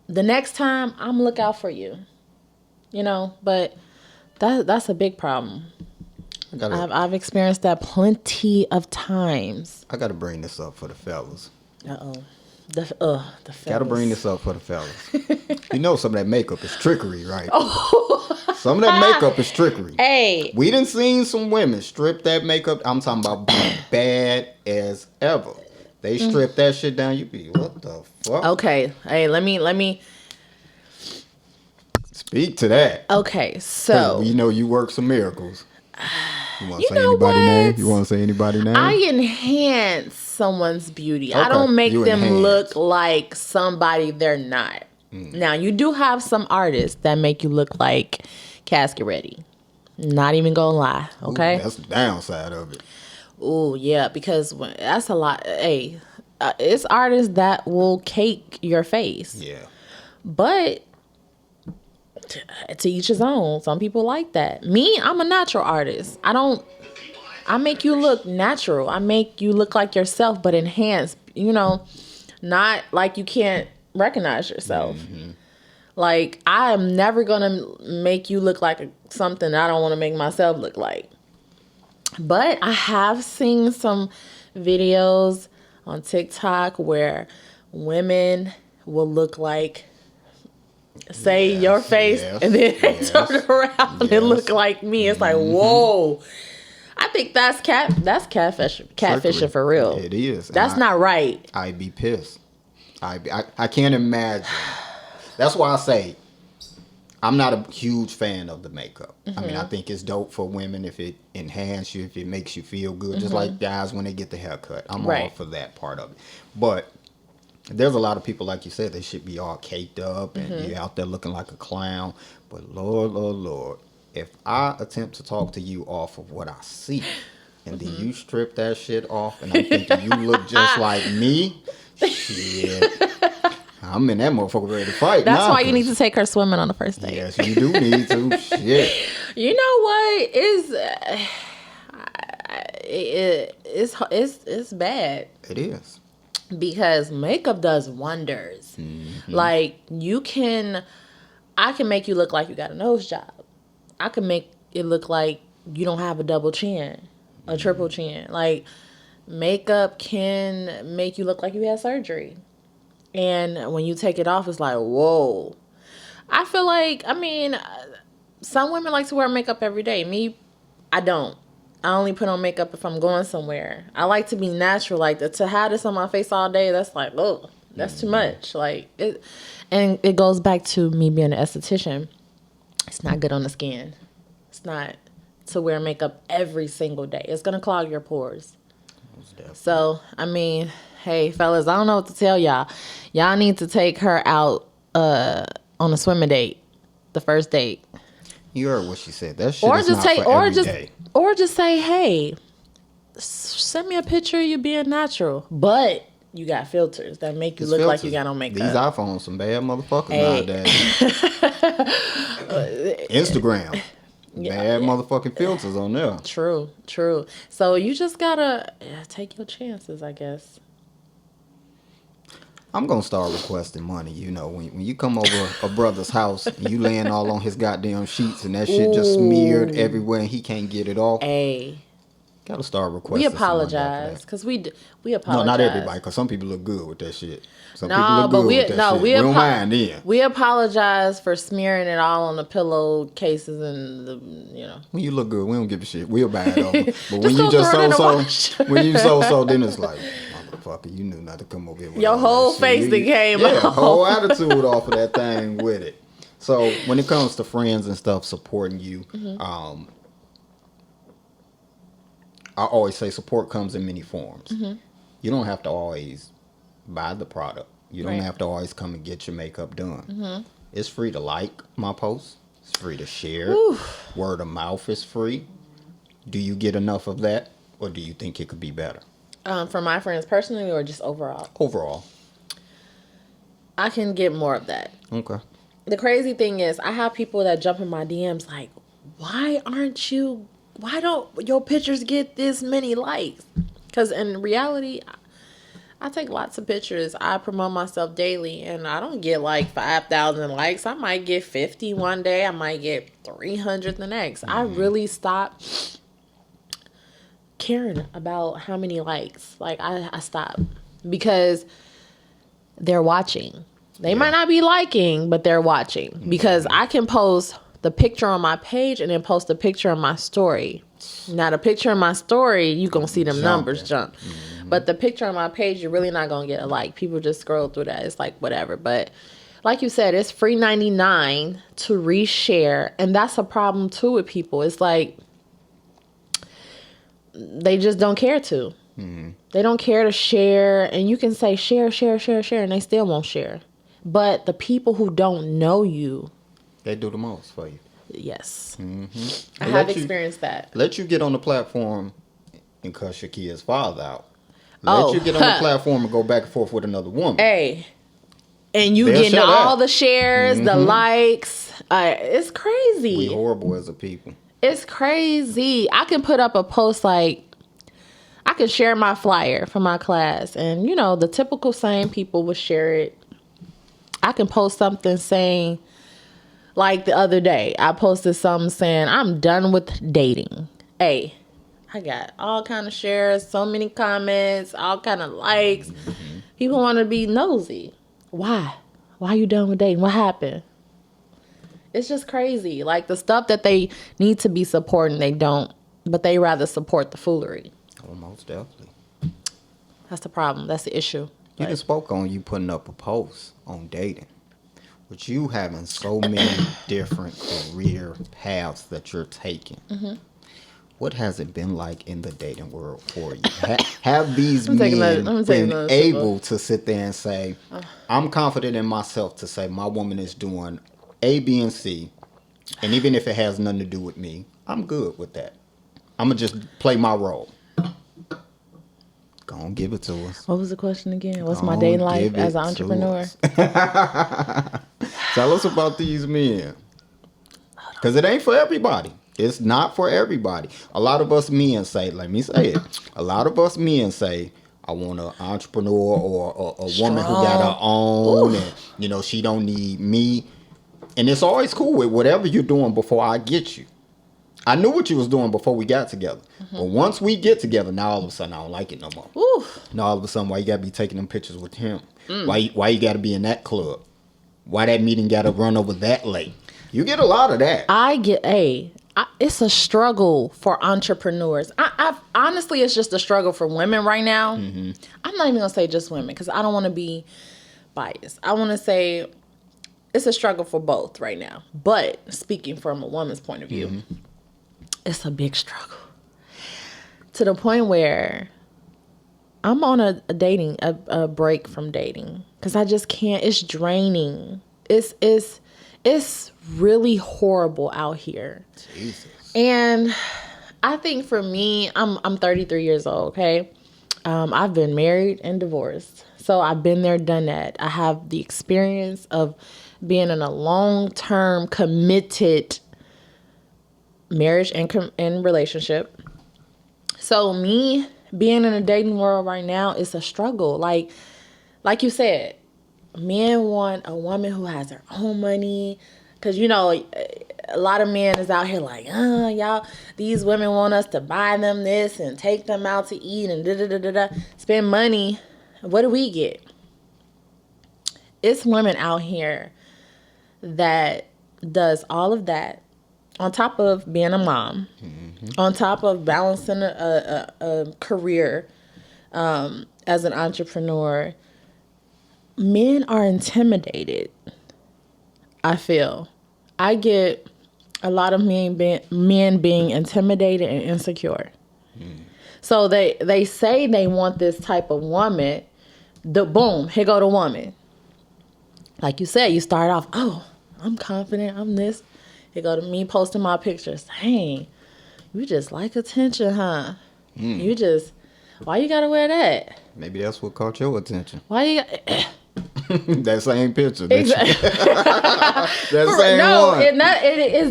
the next time I'm look out for you. You know, but that's a big problem. I've experienced that plenty of times. I got to bring this up for the fellas. The fellas. Got to bring this up for the fellas. You know some of that makeup is trickery, right? Some of that makeup is trickery. Hey. We done seen some women strip that makeup. I'm talking about being bad as ever. They strip that shit down. You be, what the fuck? Okay. Hey, let me speak to that. Okay, so we know you work some miracles. You want to say know anybody's what? name? You want to say anybody's name? I enhance someone's beauty. Okay, I don't make you them enhance. look like somebody they're not. Now, you do have some artists that make you look like casket ready. Not even gonna lie, okay? Ooh, that's the downside of it. Oh, yeah, because that's a lot. Hey, it's artists that will cake your face. Yeah. But to each his own. Some people like that. Me, I'm a natural artist. I make you look natural. I make you look like yourself, but enhanced, you know, not like you can't recognize yourself. Like, I am never going to make you look like something I don't want to make myself look like. But I have seen some videos on TikTok where women will look like, say, your face, and then they turn around and look like me. It's like, whoa. I think that's catfishing for real. It is. That's not right. I'd be pissed. I can't imagine. That's why I say I'm not a huge fan of the makeup. I mean, I think it's dope for women if it enhances you, if it makes you feel good. Just like guys when they get the haircut. I'm all for that part of it. But there's a lot of people, like you said, they should be all caked up and you're out there looking like a clown. But Lord, if I attempt to talk to you off of what I see, and then you strip that shit off, and I'm thinking you look just like me, shit, I'm in that motherfucker ready to fight. That's why you need to take her swimming on the first date. Yes, you do need to. Shit. You know what? It's bad. It is. Because makeup does wonders. Like, I can make you look like you got a nose job. I can make it look like you don't have a double chin, a triple chin. Like, makeup can make you look like you had surgery. And when you take it off, it's like, whoa. I feel like, some women like to wear makeup every day. Me, I don't. I only put on makeup if I'm going somewhere. I like to be natural. Like, to have this on my face all day, that's like, oh, that's too much. Like, and it goes back to me being an esthetician. It's not good on the skin. It's not to wear makeup every single day. It's going to clog your pores. So, hey, fellas, I don't know what to tell y'all. Y'all need to take her out on a swimming date, the first date. You heard what she said. That shit is not for every day. Or just say, hey, send me a picture of you being natural. But you got filters that make you look like you got on makeup. These iPhones some bad motherfuckers nowadays. Instagram. Bad motherfucking filters on there. True. So you just gotta take your chances, I guess. I'm gonna start requesting money. You know, when you come over a brother's house and you laying all on his goddamn sheets and that shit just smeared Ooh. everywhere and he can't get it off. Hey, Gotta start we requesting some money after apologize that. because we No, not everybody, apologize. because some people look good with that shit. Some people No, look but good with that shit. We don't mind then. we apologize for smearing it all on the pillow cases and the. When you look good, we don't give a shit. We'll buy it over. But when Just you go just throw it in the so, washer. when you so, then it's like, motherfucker, you knew not to come over here with Your all whole that face shit. that came Yeah, off. whole attitude off of that thing with it. So when it comes to friends and stuff supporting you, I always say support comes in many forms. You don't have to always buy the product. You don't Right. have to always come and get your makeup done. It's free to like my posts. It's free to share it. Word of mouth is free. Do you get enough of that, or do you think it could be better? For my friends personally or just overall? Overall. I can get more of that. Okay. The crazy thing is, I have people that jump in my DMs like, why don't your pictures get this many likes? Because in reality, I take lots of pictures. I promote myself daily, and I don't get like 5,000 likes. I might get 50 one day. I might get 300 the next. I really stopped caring about how many likes. Like, I stopped because they're watching. They might not be liking, but they're watching. Because I can post the picture on my page and then post a picture on my story. Now, the picture on my story, you going to see them numbers jump. But the picture on my page, you're really not going to get a like. People just scroll through that. It's like, whatever. But like you said, it's free 99 to reshare. And that's a problem, too, with people. It's like, they just don't care to. They don't care to share. And you can say share, and they still won't share. But the people who don't know you, They do the most for you. yes. Mm-hmm. I have experienced that. Let you get on the platform and cuss your kid's father out. Let you get on the platform and go back and forth with another woman. Hey. And you They'll getting shut all up. the shares, the likes. It's crazy. We horrible as a people. It's crazy. I can put up a post like, I can share my flyer for my class. And, the typical same people will share it. I can post something saying, like the other day, I posted something saying, I'm done with dating. Hey, I got all kind of shares, so many comments, all kind of likes. People want to be nosy. Why? Why you done with dating? What happened? It's just crazy. Like the stuff that they need to be supporting, they don't. But they rather support the foolery. Oh, most definitely. That's the problem. That's the issue. You just spoke on you putting up a post on dating. With you having so many different career paths that you're taking. What has it been like in the dating world for you? Have these men been able to sit there and say, I'm confident in myself to say my woman is doing A, B, and C, and even if it has nothing to do with me, I'm good with that. I'm going to just play my role. Go on, give it to us. What was the question again? What's my dating life as an entrepreneur? Tell us about these men. Because it ain't for everybody. It's not for everybody. A lot of us men say, let me say it. A lot of us men say, I want an entrepreneur or a woman who got her own and, she don't need me. And it's always cool with whatever you're doing before I get you. I knew what you was doing before we got together. But once we get together, now all of a sudden I don't like it no more. Now all of a sudden, why you got to be taking them pictures with him? Why you got to be in that club? Why that meeting got to run over that late? You get a lot of that. It's a struggle for entrepreneurs. Honestly, it's just a struggle for women right now. I'm not even going to say just women because I don't want to be biased. I want to say it's a struggle for both right now. But speaking from a woman's point of view, it's a big struggle. To the point where I'm on a break from dating because I just can't. It's draining. It's really horrible out here. Jesus. And I think for me, I'm 33 years old. Okay, I've been married and divorced, so I've been there, done that. I have the experience of being in a long-term committed marriage and relationship. So me being in a dating world right now is a struggle. Like like you said, men want a woman who has her own money. Because, you know, a lot of men is out here like, y'all, these women want us to buy them this and take them out to eat and da-da-da-da-da. Spend money. What do we get? It's women out here that does all of that on top of being a mom, on top of balancing a career as an entrepreneur. Men are intimidated. I feel. I get a lot of men being intimidated and insecure. So they say they want this type of woman. Boom, here go the woman. Like you said, you start off, oh, I'm confident, I'm this. Here go to me posting my pictures. Dang, you just like attention, huh? You just, why you gotta wear that? Maybe that's what caught your attention. Why you that same picture. Exactly. That same one.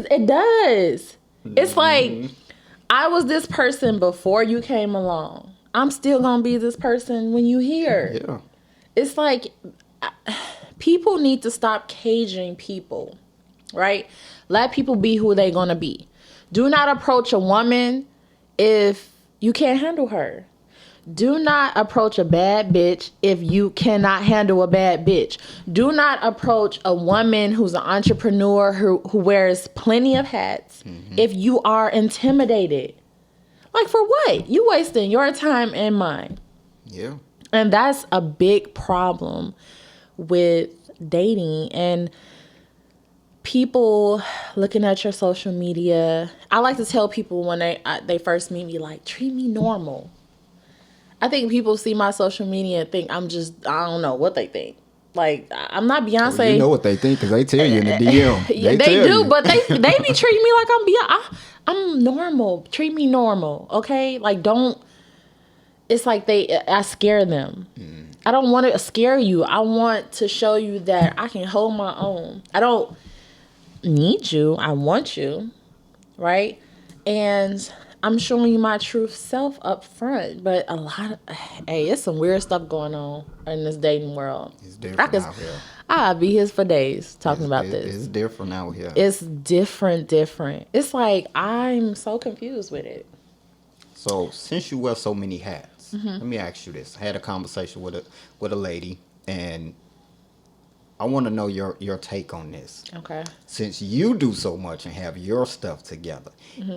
It does. It's like, I was this person before you came along. I'm still gonna be this person when you here. Yeah. It's like, people need to stop caging people, right? Let people be who they're gonna be. Do not approach a woman if you can't handle her. Do not approach a bad bitch if you cannot handle a bad bitch. Do not approach a woman who's an entrepreneur who wears plenty of hats if you are intimidated. Like, for what? You wasting your time and mine. Yeah. And that's a big problem with dating and people looking at your social media. I like to tell people when they first meet me, like, treat me normal. I think people see my social media and think I don't know what they think. Like, I'm not Beyonce. Well, you know what they think because they tell you in the DM. Yeah, they do, but they be treating me like I'm Beyonce. I'm normal. Treat me normal, okay? Like, don't. It's like I scare them. I don't want to scare you. I want to show you that I can hold my own. I don't need you. I want you, right? And I'm showing you my true self up front, but it's some weird stuff going on in this dating world. It's different out here. I'll be here for days talking about this. It's different out here. It's different. It's like, I'm so confused with it. So, since you wear so many hats, let me ask you this. I had a conversation with a lady, and I want to know your take on this. Okay. Since you do so much and have your stuff together,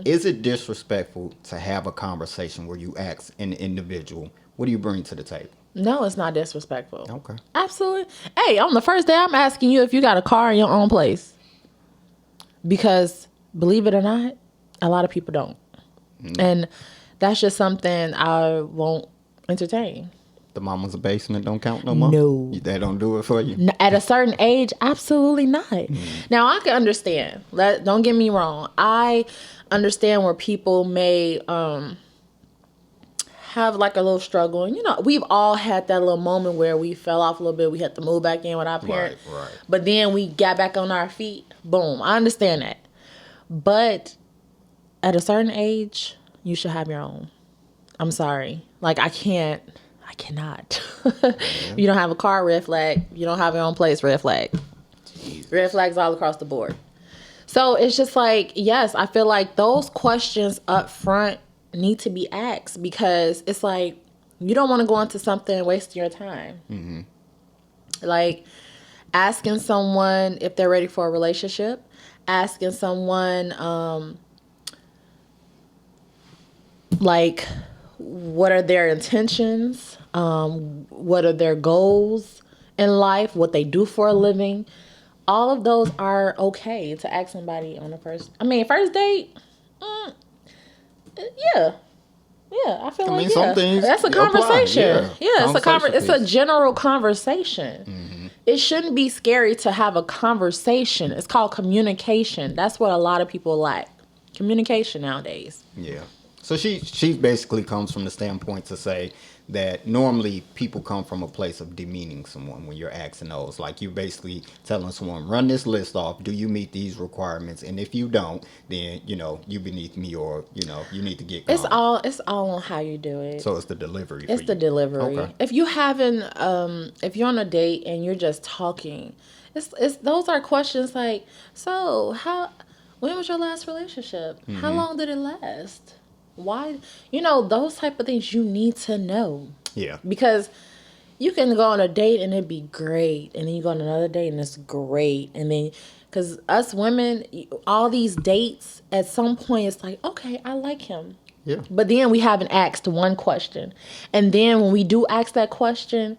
is it disrespectful to have a conversation where you ask an individual, what do you bring to the table? No, it's not disrespectful. Okay. Absolutely. Hey, on the first day, I'm asking you if you got a car in your own place. Because, believe it or not, a lot of people don't. And that's just something I won't entertain. The mama's basement don't count no more? No. They don't do it for you? At a certain age, absolutely not. Now, I can understand. Don't get me wrong. I understand where people may have like a little struggle. And, we've all had that little moment where we fell off a little bit. We had to move back in with our parents. Right. But then we got back on our feet. Boom. I understand that. But at a certain age, you should have your own. I'm sorry. Like, I cannot. You don't have a car, red flag. You don't have your own place, red flag. Jesus. Red flags all across the board. So it's just like, yes, I feel like those questions up front need to be asked, because it's like, you don't want to go into something and waste your time. Like, asking someone if they're ready for a relationship, asking someone, like, what are their intentions? What are their goals in life? What they do for a living? All of those are okay to ask somebody on the first date. Yeah, I feel like some things that's a conversation. Apply. It's a general conversation. It shouldn't be scary to have a conversation. It's called communication. That's what a lot of people lack. Communication nowadays. Yeah. So she basically comes from the standpoint to say that normally people come from a place of demeaning someone when you're asking those. Like you're basically telling someone, run this list off. Do you meet these requirements? And if you don't, then, you beneath me, or, you need to get gone. It's all on how you do it. So it's the delivery It's the delivery. Okay. If if you're on a date and you're just talking, it's those are questions like, so when was your last relationship? How long did it last? Why? Those type of things you need to know. Yeah. Because you can go on a date and it'd be great, and then you go on another date and it's great, and then because us women, all these dates, at some point it's like, okay, I like him. Yeah. But then we haven't asked one question, and then when we do ask that question,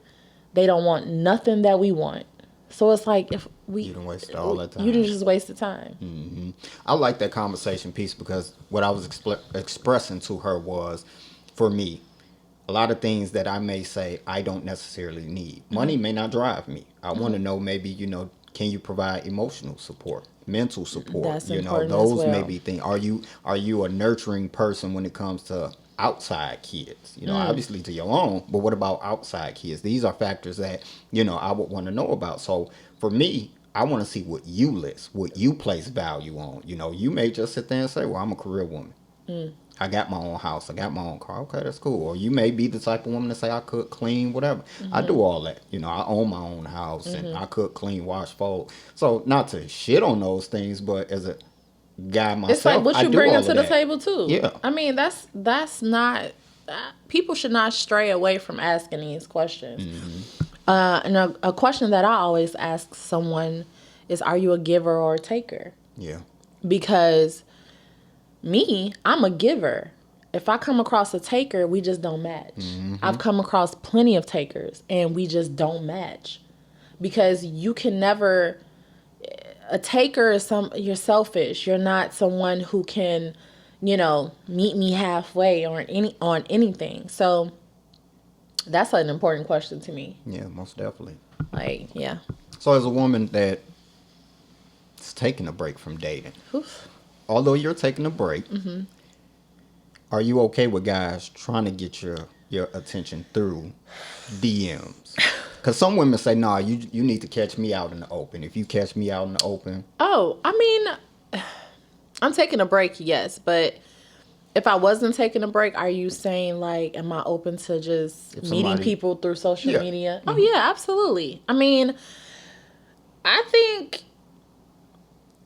they don't want nothing that we want. So it's like, if you done wasted all that time. You done just wasted time. Mm-hmm. I like that conversation piece, because what I was expressing to her was, for me, a lot of things that I may say I don't necessarily need. Money may not drive me. I want to know, maybe, can you provide emotional support, mental support? That's important as those well. may be things. Are you a nurturing person when it comes to outside kids? Obviously to your own, but what about outside kids? These are factors that, I would want to know about. So for me, I want to see what you list, what you place value on. You may just sit there and say, well, I'm a career woman. I got my own house. I got my own car. Okay, that's cool. Or you may be the type of woman to say, I cook, clean, whatever. I do all that. I own my own house, and I cook, clean, wash, fold. So not to shit on those things, but as a guy myself, it's like what you bring to the table too. Yeah. I mean, that's not. People should not stray away from asking these questions. And a question that I always ask someone is, are you a giver or a taker? Yeah. Because I'm a giver. If I come across a taker, we just don't match. I've come across plenty of takers, and we just don't match. Because you can never... A taker is you're selfish. You're not someone who can, meet me halfway on anything. So that's an important question to me. Yeah, most definitely. Yeah. So as a woman that's taking a break from dating, although you're taking a break, are you okay with guys trying to get your attention through DMs? Because some women say, nah, you need to catch me out in the open. If you catch me out in the open. Oh, I mean, I'm taking a break, yes. But if I wasn't taking a break, are you saying, like, am I open to just meeting people through social media? Oh, yeah, absolutely. I mean, I think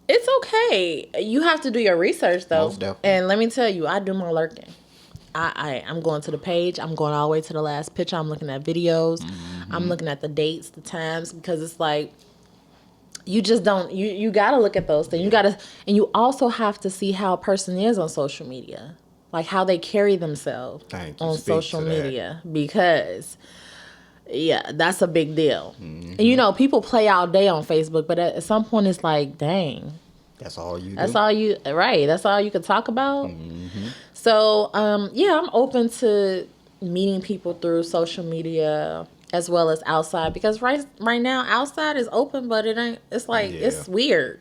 it's okay. You have to do your research, though. Most definitely. And let me tell you, I do my lurking. I'm going to the page. I'm going all the way to the last picture. I'm looking at videos. I'm looking at the dates, the times, because it's like, you just don't, you got to look at those things. And you also have to see how a person is on social media, like how they carry themselves on social media, because that's a big deal. And people play all day on Facebook, but at some point it's like, dang. That's all you do? That's all you, right. That's all you could talk about. So, I'm open to meeting people through social media as well as outside, because right now outside is open, but it ain't, it's like, it's weird.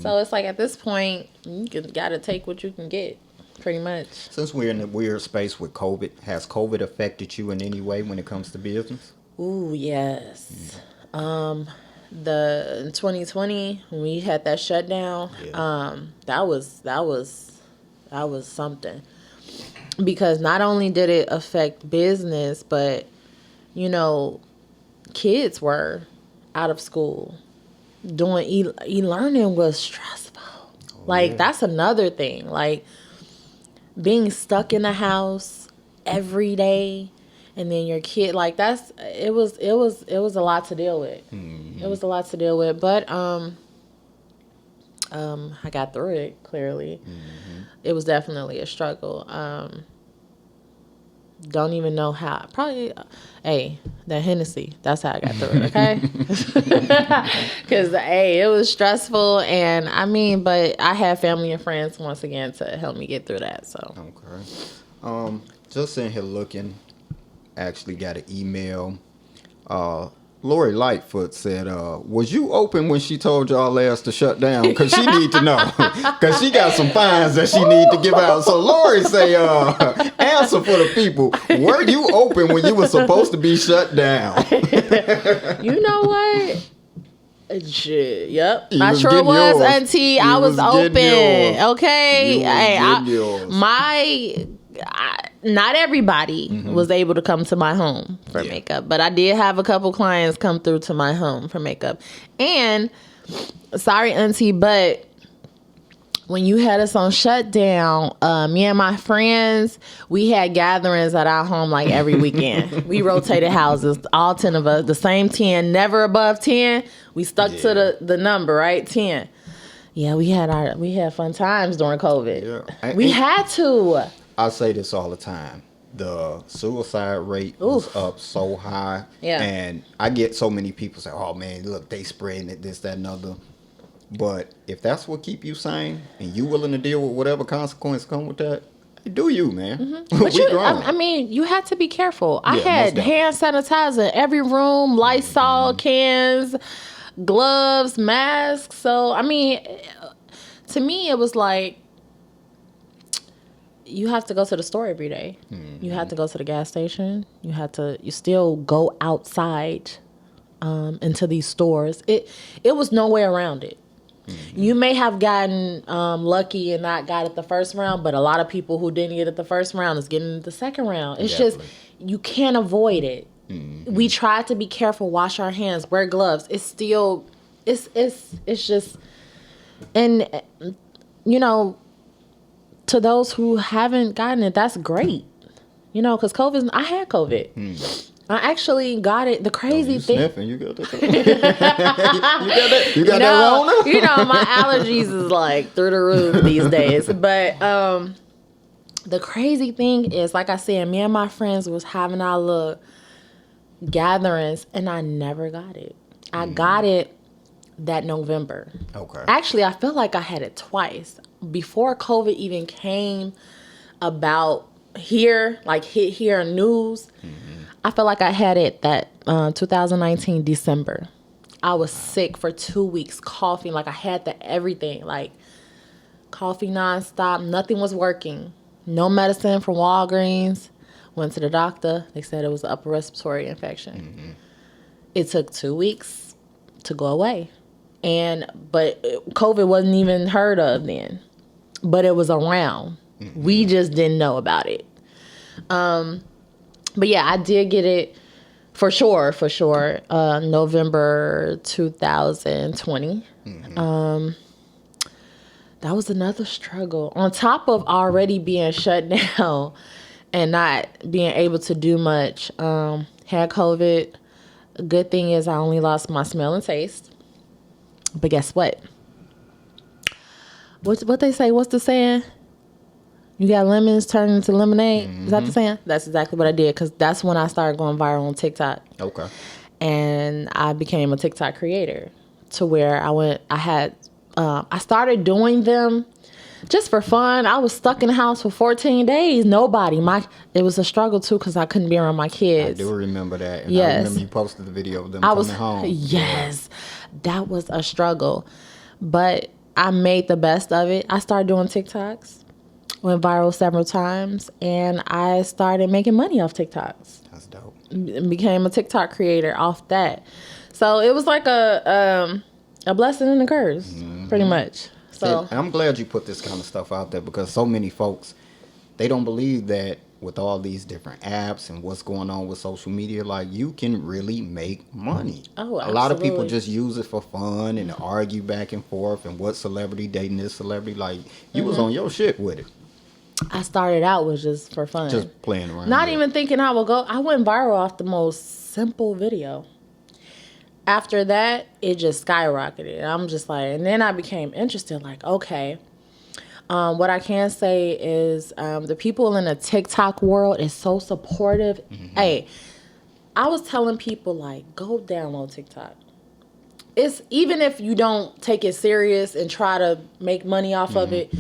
So it's like, at this point, you gotta take what you can get, pretty much. Since we're in a weird space with COVID, has COVID affected you in any way when it comes to business? Ooh, yes. In 2020, when we had that shutdown, that was something, because not only did it affect business, but kids were out of school. Doing e-learning was stressful. That's another thing. Like, being stuck in the house every day, and then your kid, like, it was a lot to deal with. It was a lot to deal with, but I got through it, clearly. It was definitely a struggle. Don't even know how. Probably, that Hennessy, that's how I got through it, okay? Because, it was stressful, and but I had family and friends, once again, to help me get through that, so. Okay. Just in here looking, actually got an email. Lori Lightfoot said, was you open when she told y'all ass to shut down? Because she need to know. Because she got some fines that she need to give out. So Lori say, answer for the people. Were you open when you were supposed to be shut down? You know what? Shit, yep. You I was sure getting was, yours. auntie. You I was was getting open. yours. Okay. You was Hey, getting yours. not everybody was able to come to my home for Yeah. makeup, but I did have a couple clients come through to my home for makeup. And sorry, auntie, but when you had us on shutdown, me and my friends, we had gatherings at our home like every weekend. We rotated houses, all 10 of us, the same 10, never above 10. We stuck to the number, right? 10. Yeah, we had fun times during COVID. Yeah. We had to. I say this all the time. The suicide rate was up so high. Yeah. And I get so many people say, oh, man, look, they spreading it, this, that, and other. But if that's what keep you sane and you willing to deal with whatever consequence come with that, do you, man. But We grown. I mean, you had to be careful. I Yeah, had most hand sanitizer in every room, Lysol cans, gloves, masks. So, I mean, to me, it was like, you have to go to the store every day. You had to go to the gas station. You still go outside into these stores. It was no way around it. You may have gotten lucky and not got it the first round, but a lot of people who didn't get it the first round is getting it the second round. It's Definitely. just, you can't avoid it. We tried to be careful, wash our hands, wear gloves. It's still, it's just, and you know, to those who haven't gotten it, that's great. You know, because I had COVID. I actually got it. The crazy You thing. sniffing, you got that? You got that Rona? You know, my allergies is like through the roof these days. But the crazy thing is, like I said, me and my friends was having our little gatherings, and I never got it. I got it that November. Okay. Actually, I feel like I had it twice. Before COVID even came about here, like hit here in news, I feel like I had it that 2019 December. I was sick for 2 weeks, coughing. Like I had everything, like coughing nonstop. Nothing was working. No medicine from Walgreens. Went to the doctor. They said it was an upper respiratory infection. It took 2 weeks to go away. But COVID wasn't even heard of then. But it was around. We just didn't know about it. But yeah, I did get it for sure. November 2020. That was another struggle. On top of already being shut down and not being able to do much, had COVID. Good thing is I only lost my smell and taste. But guess what? What they say? What's the saying? You got lemons turning into lemonade. Is that the saying? That's exactly what I did, because that's when I started going viral on TikTok. Okay. And I became a TikTok creator, to where I started doing them just for fun. I was stuck in the house for 14 days. It was a struggle too, because I couldn't be around my kids. I do remember that. And Yes. I remember you posted the video of them coming home. Yes, that was a struggle. But I made the best of it. I started doing TikToks, went viral several times, and I started making money off TikToks. That's dope. Became a TikTok creator off that. So it was like a blessing and a curse, pretty much. So And I'm glad you put this kind of stuff out there, because so many folks, they don't believe that with all these different apps and what's going on with social media, like, you can really make money. Oh, A lot of people absolutely. just use it for fun and to argue back and forth and what celebrity dating this celebrity. Like, you was on your shit with it, I started out with just for fun. just playing around. Not with it. even thinking I would go. I went viral off the most simple video. After that, it just skyrocketed. I'm just like, and then I became interested, like, okay. What I can say is the people in the TikTok world is so supportive. Hey, I was telling people, like, go download TikTok. It's, even if you don't take it serious and try to make money off of it,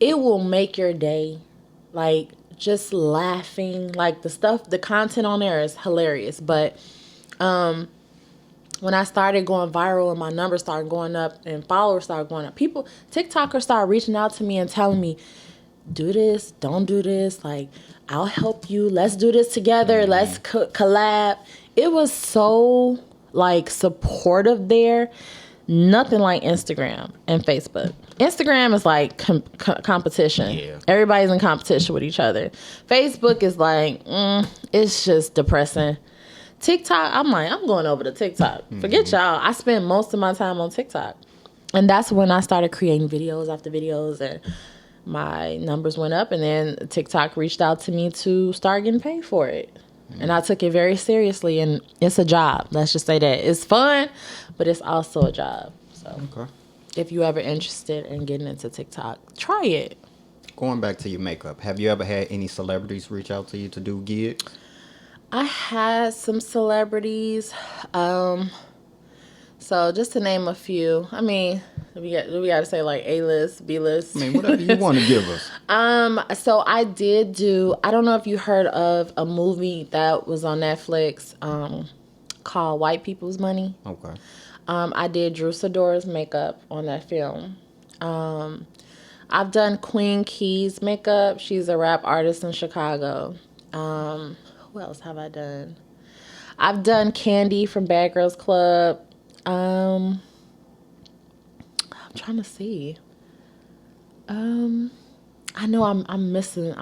it will make your day. Like, just laughing. Like, the content on there is hilarious. But when I started going viral and my numbers started going up and followers started going up, TikTokers started reaching out to me and telling me, do this, don't do this. Like, I'll help you. Let's do this together. Let's collab. It was so like supportive there. Nothing like Instagram and Facebook. Instagram is like competition. Yeah. Everybody's in competition with each other. Facebook is like, it's just depressing. TikTok, I'm like, I'm going over to TikTok. Forget y'all. I spend most of my time on TikTok. And that's when I started creating videos after videos, and my numbers went up, and then TikTok reached out to me to start getting paid for it. And I took it very seriously, and it's a job. Let's just say that. It's fun, but it's also a job. So if you ever interested in getting into TikTok, try it. Going back to your makeup, have you ever had any celebrities reach out to you to do gigs? I had some celebrities. So just to name a few, I mean, we got to say like A-list, B-list. I mean, whatever you want to give us. So I did do, I don't know if you heard of a movie that was on Netflix called White People's Money. Okay. I did Drew Sidora's makeup on that film. I've done Queen Key's makeup. She's a rap artist in Chicago. Who else have I done? I've done Candy from Bad Girls Club. I'm trying to see. I know I'm missing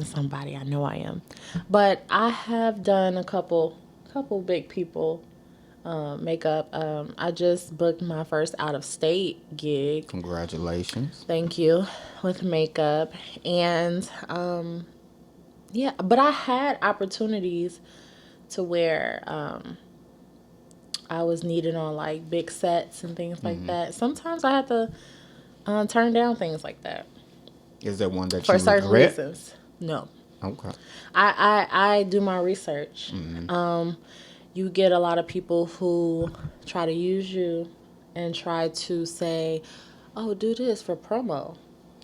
somebody. I know I am. But I have done a couple big people makeup. I just booked my first out of state gig. Congratulations. Thank you. With makeup. And yeah, but I had opportunities to where I was needed on like big sets and things like that. Sometimes I had to turn down things like that. Is there one that for you certain regret? reasons? No. Okay. I do my research. You get a lot of people who try to use you and try to say, "Oh, do this for promo."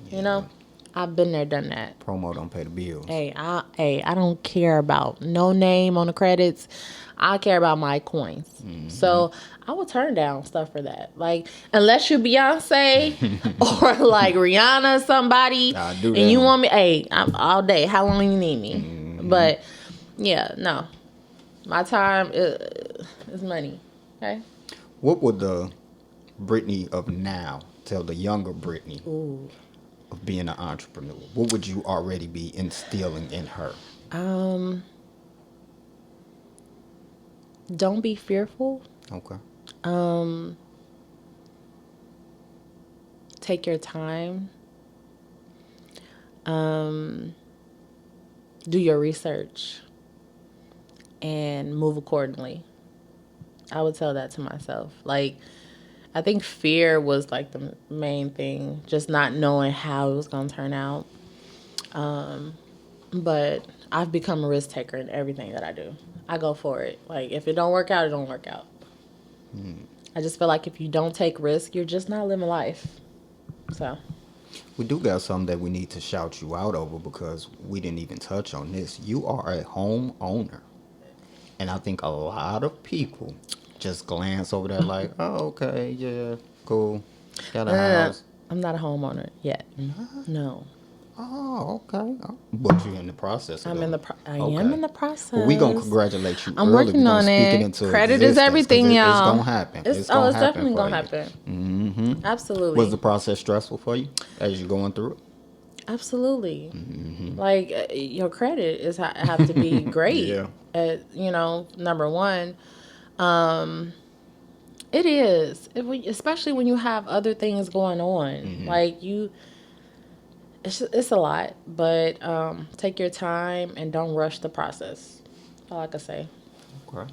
Yeah. You know, I've been there, done that. Promo don't pay the bills. Hey, I don't care about no name on the credits. I care about my coins. So I will turn down stuff for that. Like, unless you Beyonce or like Rihanna, somebody, I'll do and that. you want me, hey, I'm all day. How long you need me? But yeah, no, my time is money. Okay. What would the Brittany of now tell the younger Brittany of being an entrepreneur? What would you already be instilling in her? Don't be fearful. Okay. Take your time. Do your research and move accordingly. I would tell that to myself. Like, I think fear was like the main thing, just not knowing how it was going to turn out. But I've become a risk taker in everything that I do. I go for it. Like, if it don't work out, it don't work out. I just feel like if you don't take risk, you're just not living life. So we do got something that we need to shout you out over because we didn't even touch on this. You are a homeowner. And I think a lot of people just glance over there like, oh, okay, yeah, cool. Got a house. I'm not a homeowner yet. No. Oh, okay. But you're in the process. I am in the process. Well, we gonna congratulate you. I'm early. working on it. Credit is everything, y'all. It's gonna happen. It's definitely gonna happen. Absolutely. Was the process stressful for you as you're going through it? Absolutely. Like, your credit is have to be great. Yeah. Number one. It is, especially when you have other things going on. Like, it's a lot, but take your time and don't rush the process. That's all I can say. Okay. I'm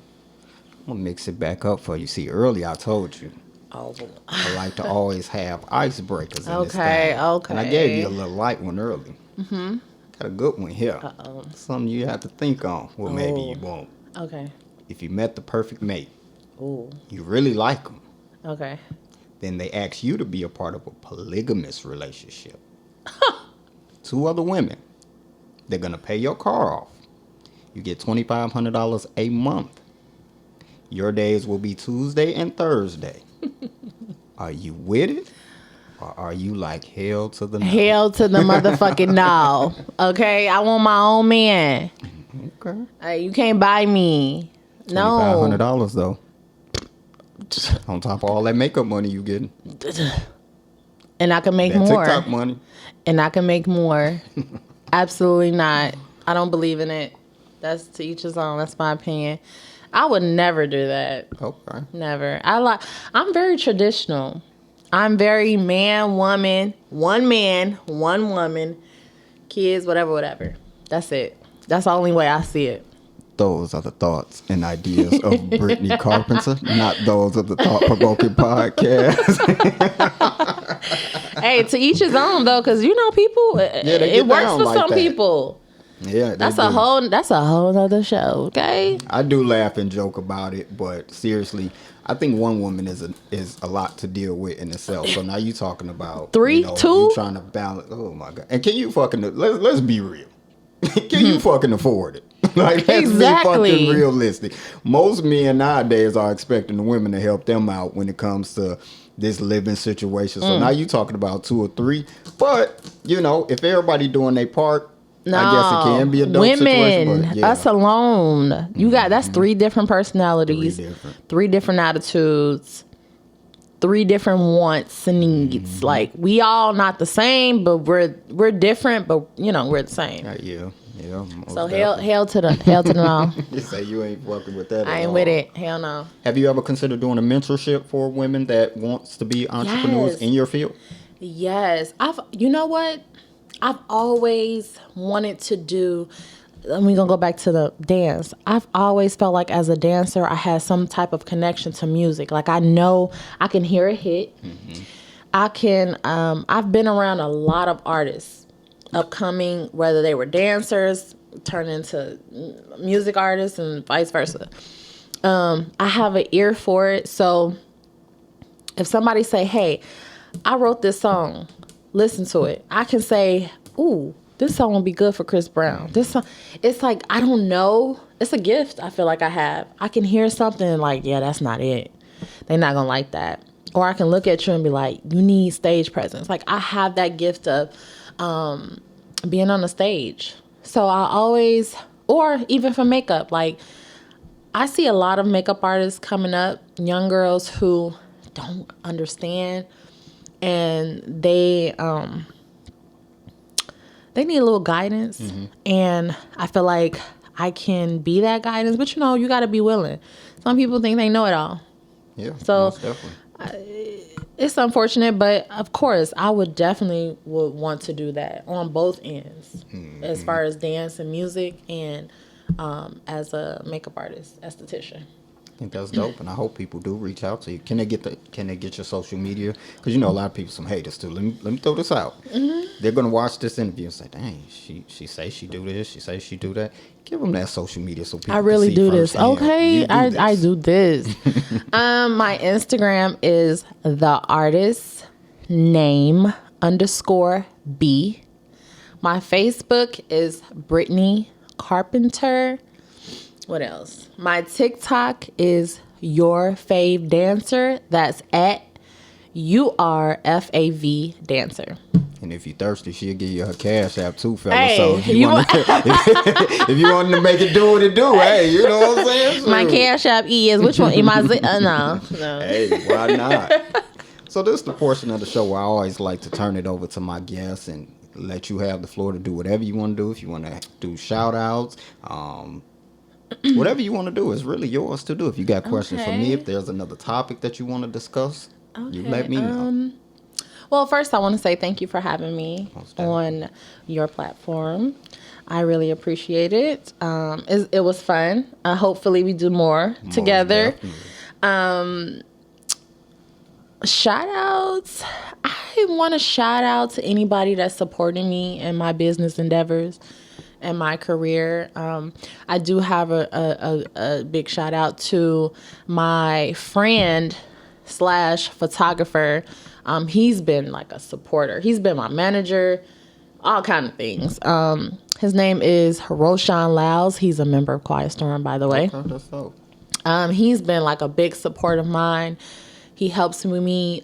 gonna mix it back up for you. See, earlier I told you. Oh. I like to always have icebreakers in this Okay. thing. And I gave you a little light one early. Got a good one here. Something you have to think on. Well, maybe you won't. Okay. If you met the perfect mate, Ooh. you really like them, Okay. then they ask you to be a part of a polygamous relationship. 2 other women. They're going to pay your car off. You get $2,500 a month. Your days will be Tuesday and Thursday. Are you with it? Or are you like hell to the no? Hell to the motherfucking no. Okay, I want my own man. Okay. You can't buy me. No. $2,500 though. On top of all that makeup money you getting. And I can make that more. TikTok money. And I can make more. Absolutely not. I don't believe in it. That's to each his own. That's my opinion. I would never do that. Okay. Never. I'm very traditional. I'm very man, woman, one man, one woman, kids, whatever. That's it. That's the only way I see it. Those are the thoughts and ideas of Brittany Carpenter, not those of the Thought Provoking Podcast. Hey, to each his own though, because people, it works for some people. Yeah, that's a whole other show. Okay, I do laugh and joke about it, but seriously, I think one woman is a lot to deal with in itself. So now you talking about two, you trying to balance. Oh my god! And can you fucking let's be real? Can you fucking afford it? Like, let's be fucking realistic. Most men nowadays are expecting the women to help them out when it comes to this living situation. So now you talking about 2 or 3, but if everybody doing their part. No, I guess it can be a dope situation. But us alone. You got that's 3 different personalities, 3 different attitudes, 3 different wants and needs. Like we all not the same, but we're different, but we're the same. Yeah. So hell to the no. You say you ain't fucking with that. I ain't with it. Hell no. Have you ever considered doing a mentorship for women that wants to be entrepreneurs in your field? Yes, you know what? I've always wanted to do, and we're going to go back to the dance. I've always felt like as a dancer, I had some type of connection to music. Like I know I can hear a hit. Mm-hmm. I've been around a lot of artists, upcoming, whether they were dancers, turn into music artists and vice versa. I have an ear for it. So if somebody say, hey, I wrote this song, listen to it. I can say, ooh, this song will be good for Chris Brown. This song, it's like, I don't know. It's a gift I feel like I have. I can hear something like, yeah, that's not it. They're not going to like that. Or I can look at you and be like, you need stage presence. Like I have that gift of being on the stage. So I always, or even for makeup, like I see a lot of makeup artists coming up, young girls who don't understand. And they need a little guidance. Mm-hmm. And I feel like I can be that guidance. But, you got to be willing. Some people think they know it all. Yeah, so most definitely. It's unfortunate. But, of course, I would definitely want to do that on both ends. Mm-hmm. As far as dance and music and as a makeup artist, esthetician. I think that's dope, and I hope people do reach out to you. Can they get your social media? Because a lot of people some haters too. Let me throw this out. Mm-hmm. They're gonna watch this interview and say, "Dang, she say she do this, she say she do that." Give them that social media so people. I really can see do this. Okay, I do this. My Instagram is theartistname_B. My Facebook is Brittany Carpenter. What else? My TikTok is Your Fave Dancer. That's at URFAV Dancer. And if you're thirsty, she'll give you her Cash App too, fella. Hey, so if you want to make it do what it do, hey, you know what I'm saying? So, my Cash App is which one? No. Hey, why not? So this is the portion of the show where I always like to turn it over to my guests and let you have the floor to do whatever you want to do. If you want to do shout outs, whatever you want to do is really yours to do. If you got questions for me, if there's another topic that you want to discuss, you let me know. Well, first I want to say thank you for having me on your platform. I really appreciate it. It was fun. Hopefully we do more together. Shout outs. I want to shout out to anybody that's supporting me in my business endeavors and my career. I do have a big shout out to my friend / photographer. He's been like a supporter. He's been my manager, all kind of things. His name is Roshan Lyles. He's a member of Quiet Storm, by the way. Okay, that's dope. He's been like a big support of mine. He helps me.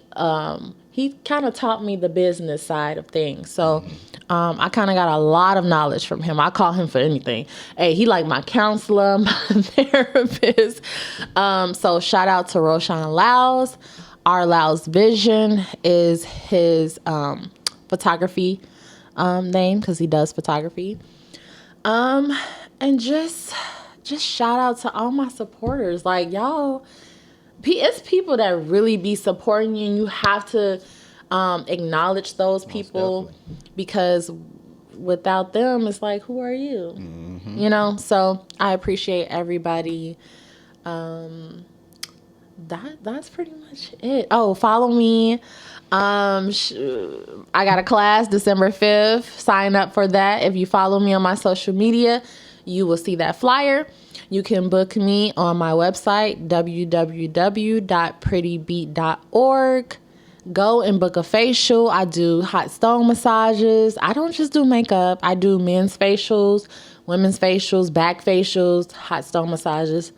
He kind of taught me the business side of things. So I kind of got a lot of knowledge from him. I call him for anything. Hey, he like my counselor, my therapist. So shout out to Roshan Laus. Our Laus Vision is his photography name, because he does photography. And just shout out to all my supporters. Like, y'all, it's people that really be supporting you, and you have to acknowledge those people, because without them, it's like, who are you? Mm-hmm. You know? So I appreciate everybody. That's pretty much it. Oh, follow me. I got a class December 5th. Sign up for that. If you follow me on my social media, you will see that flyer. You can book me on my website, www.prettybeat.org. Go and book a facial. I do hot stone massages. I don't just do makeup. I do men's facials, women's facials, back facials, hot stone massages.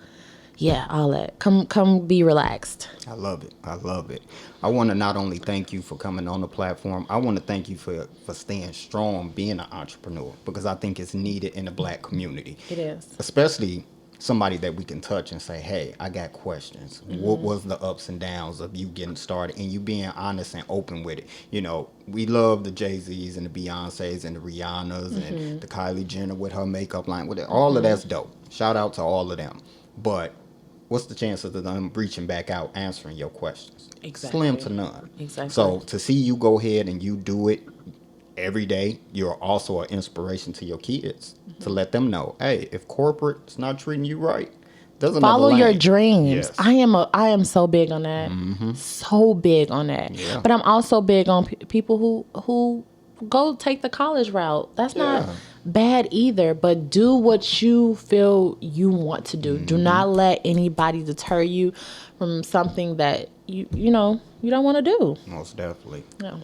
Yeah, all that. Come be relaxed. I love it. I love it. I want to not only thank you for coming on the platform, I want to thank you for staying strong, being an entrepreneur, because I think it's needed in the Black community. It is. Especially somebody that we can touch and say, hey, I got questions. Mm-hmm. What was the ups and downs of you getting started, and you being honest and open with it? You know, we love the Jay-Z's and the Beyoncé's and the Rihanna's and the Kylie Jenner with her makeup line. With it. All of that's dope. Shout out to all of them. But what's the chances of them reaching back out, answering your questions? Exactly. Slim to none. Exactly. So to see you go ahead and you do it every day, you're also an inspiration to your kids to let them know, hey, if corporate's not treating you right, there's another follow lane. your dreams. Yes. I am so big on that. So big on that. Yeah. But I'm also big on people who go take the college route. That's not bad either, but do what you feel you want to do. Do not let anybody deter you from something that you don't want to do. Most definitely. Yeah.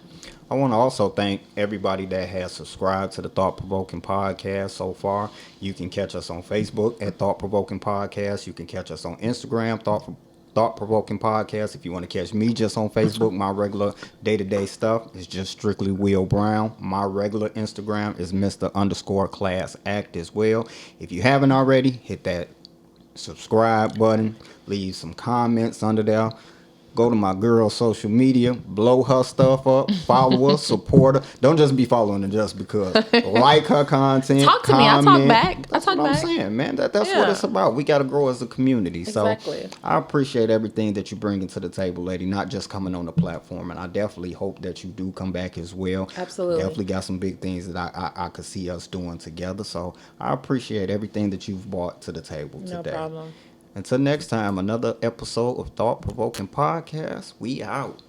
I want to also thank everybody that has subscribed to the Thought Provoking Podcast so far. You can catch us on Facebook at Thought Provoking Podcast. You can catch us on Instagram, Thought Provoking Podcast. If you want to catch me just on Facebook, my regular day-to-day stuff is just strictly Will Brown. My regular Instagram is Mr_class act as well. If you haven't already, hit that subscribe button. Leave some comments under there. Go to my girl's social media, blow her stuff up, follow her, support her. Don't just be following her just because. Like her content. Talk to me. I talk back. That's what I'm saying, man. That's what it's about. We got to grow as a community. Exactly. So I appreciate everything that you bring to the table, lady, not just coming on the platform. And I definitely hope that you do come back as well. Absolutely. Definitely got some big things that I could see us doing together. So I appreciate everything that you've brought to the table today. No problem. Until next time, another episode of Thought Provoking Podcast. We out.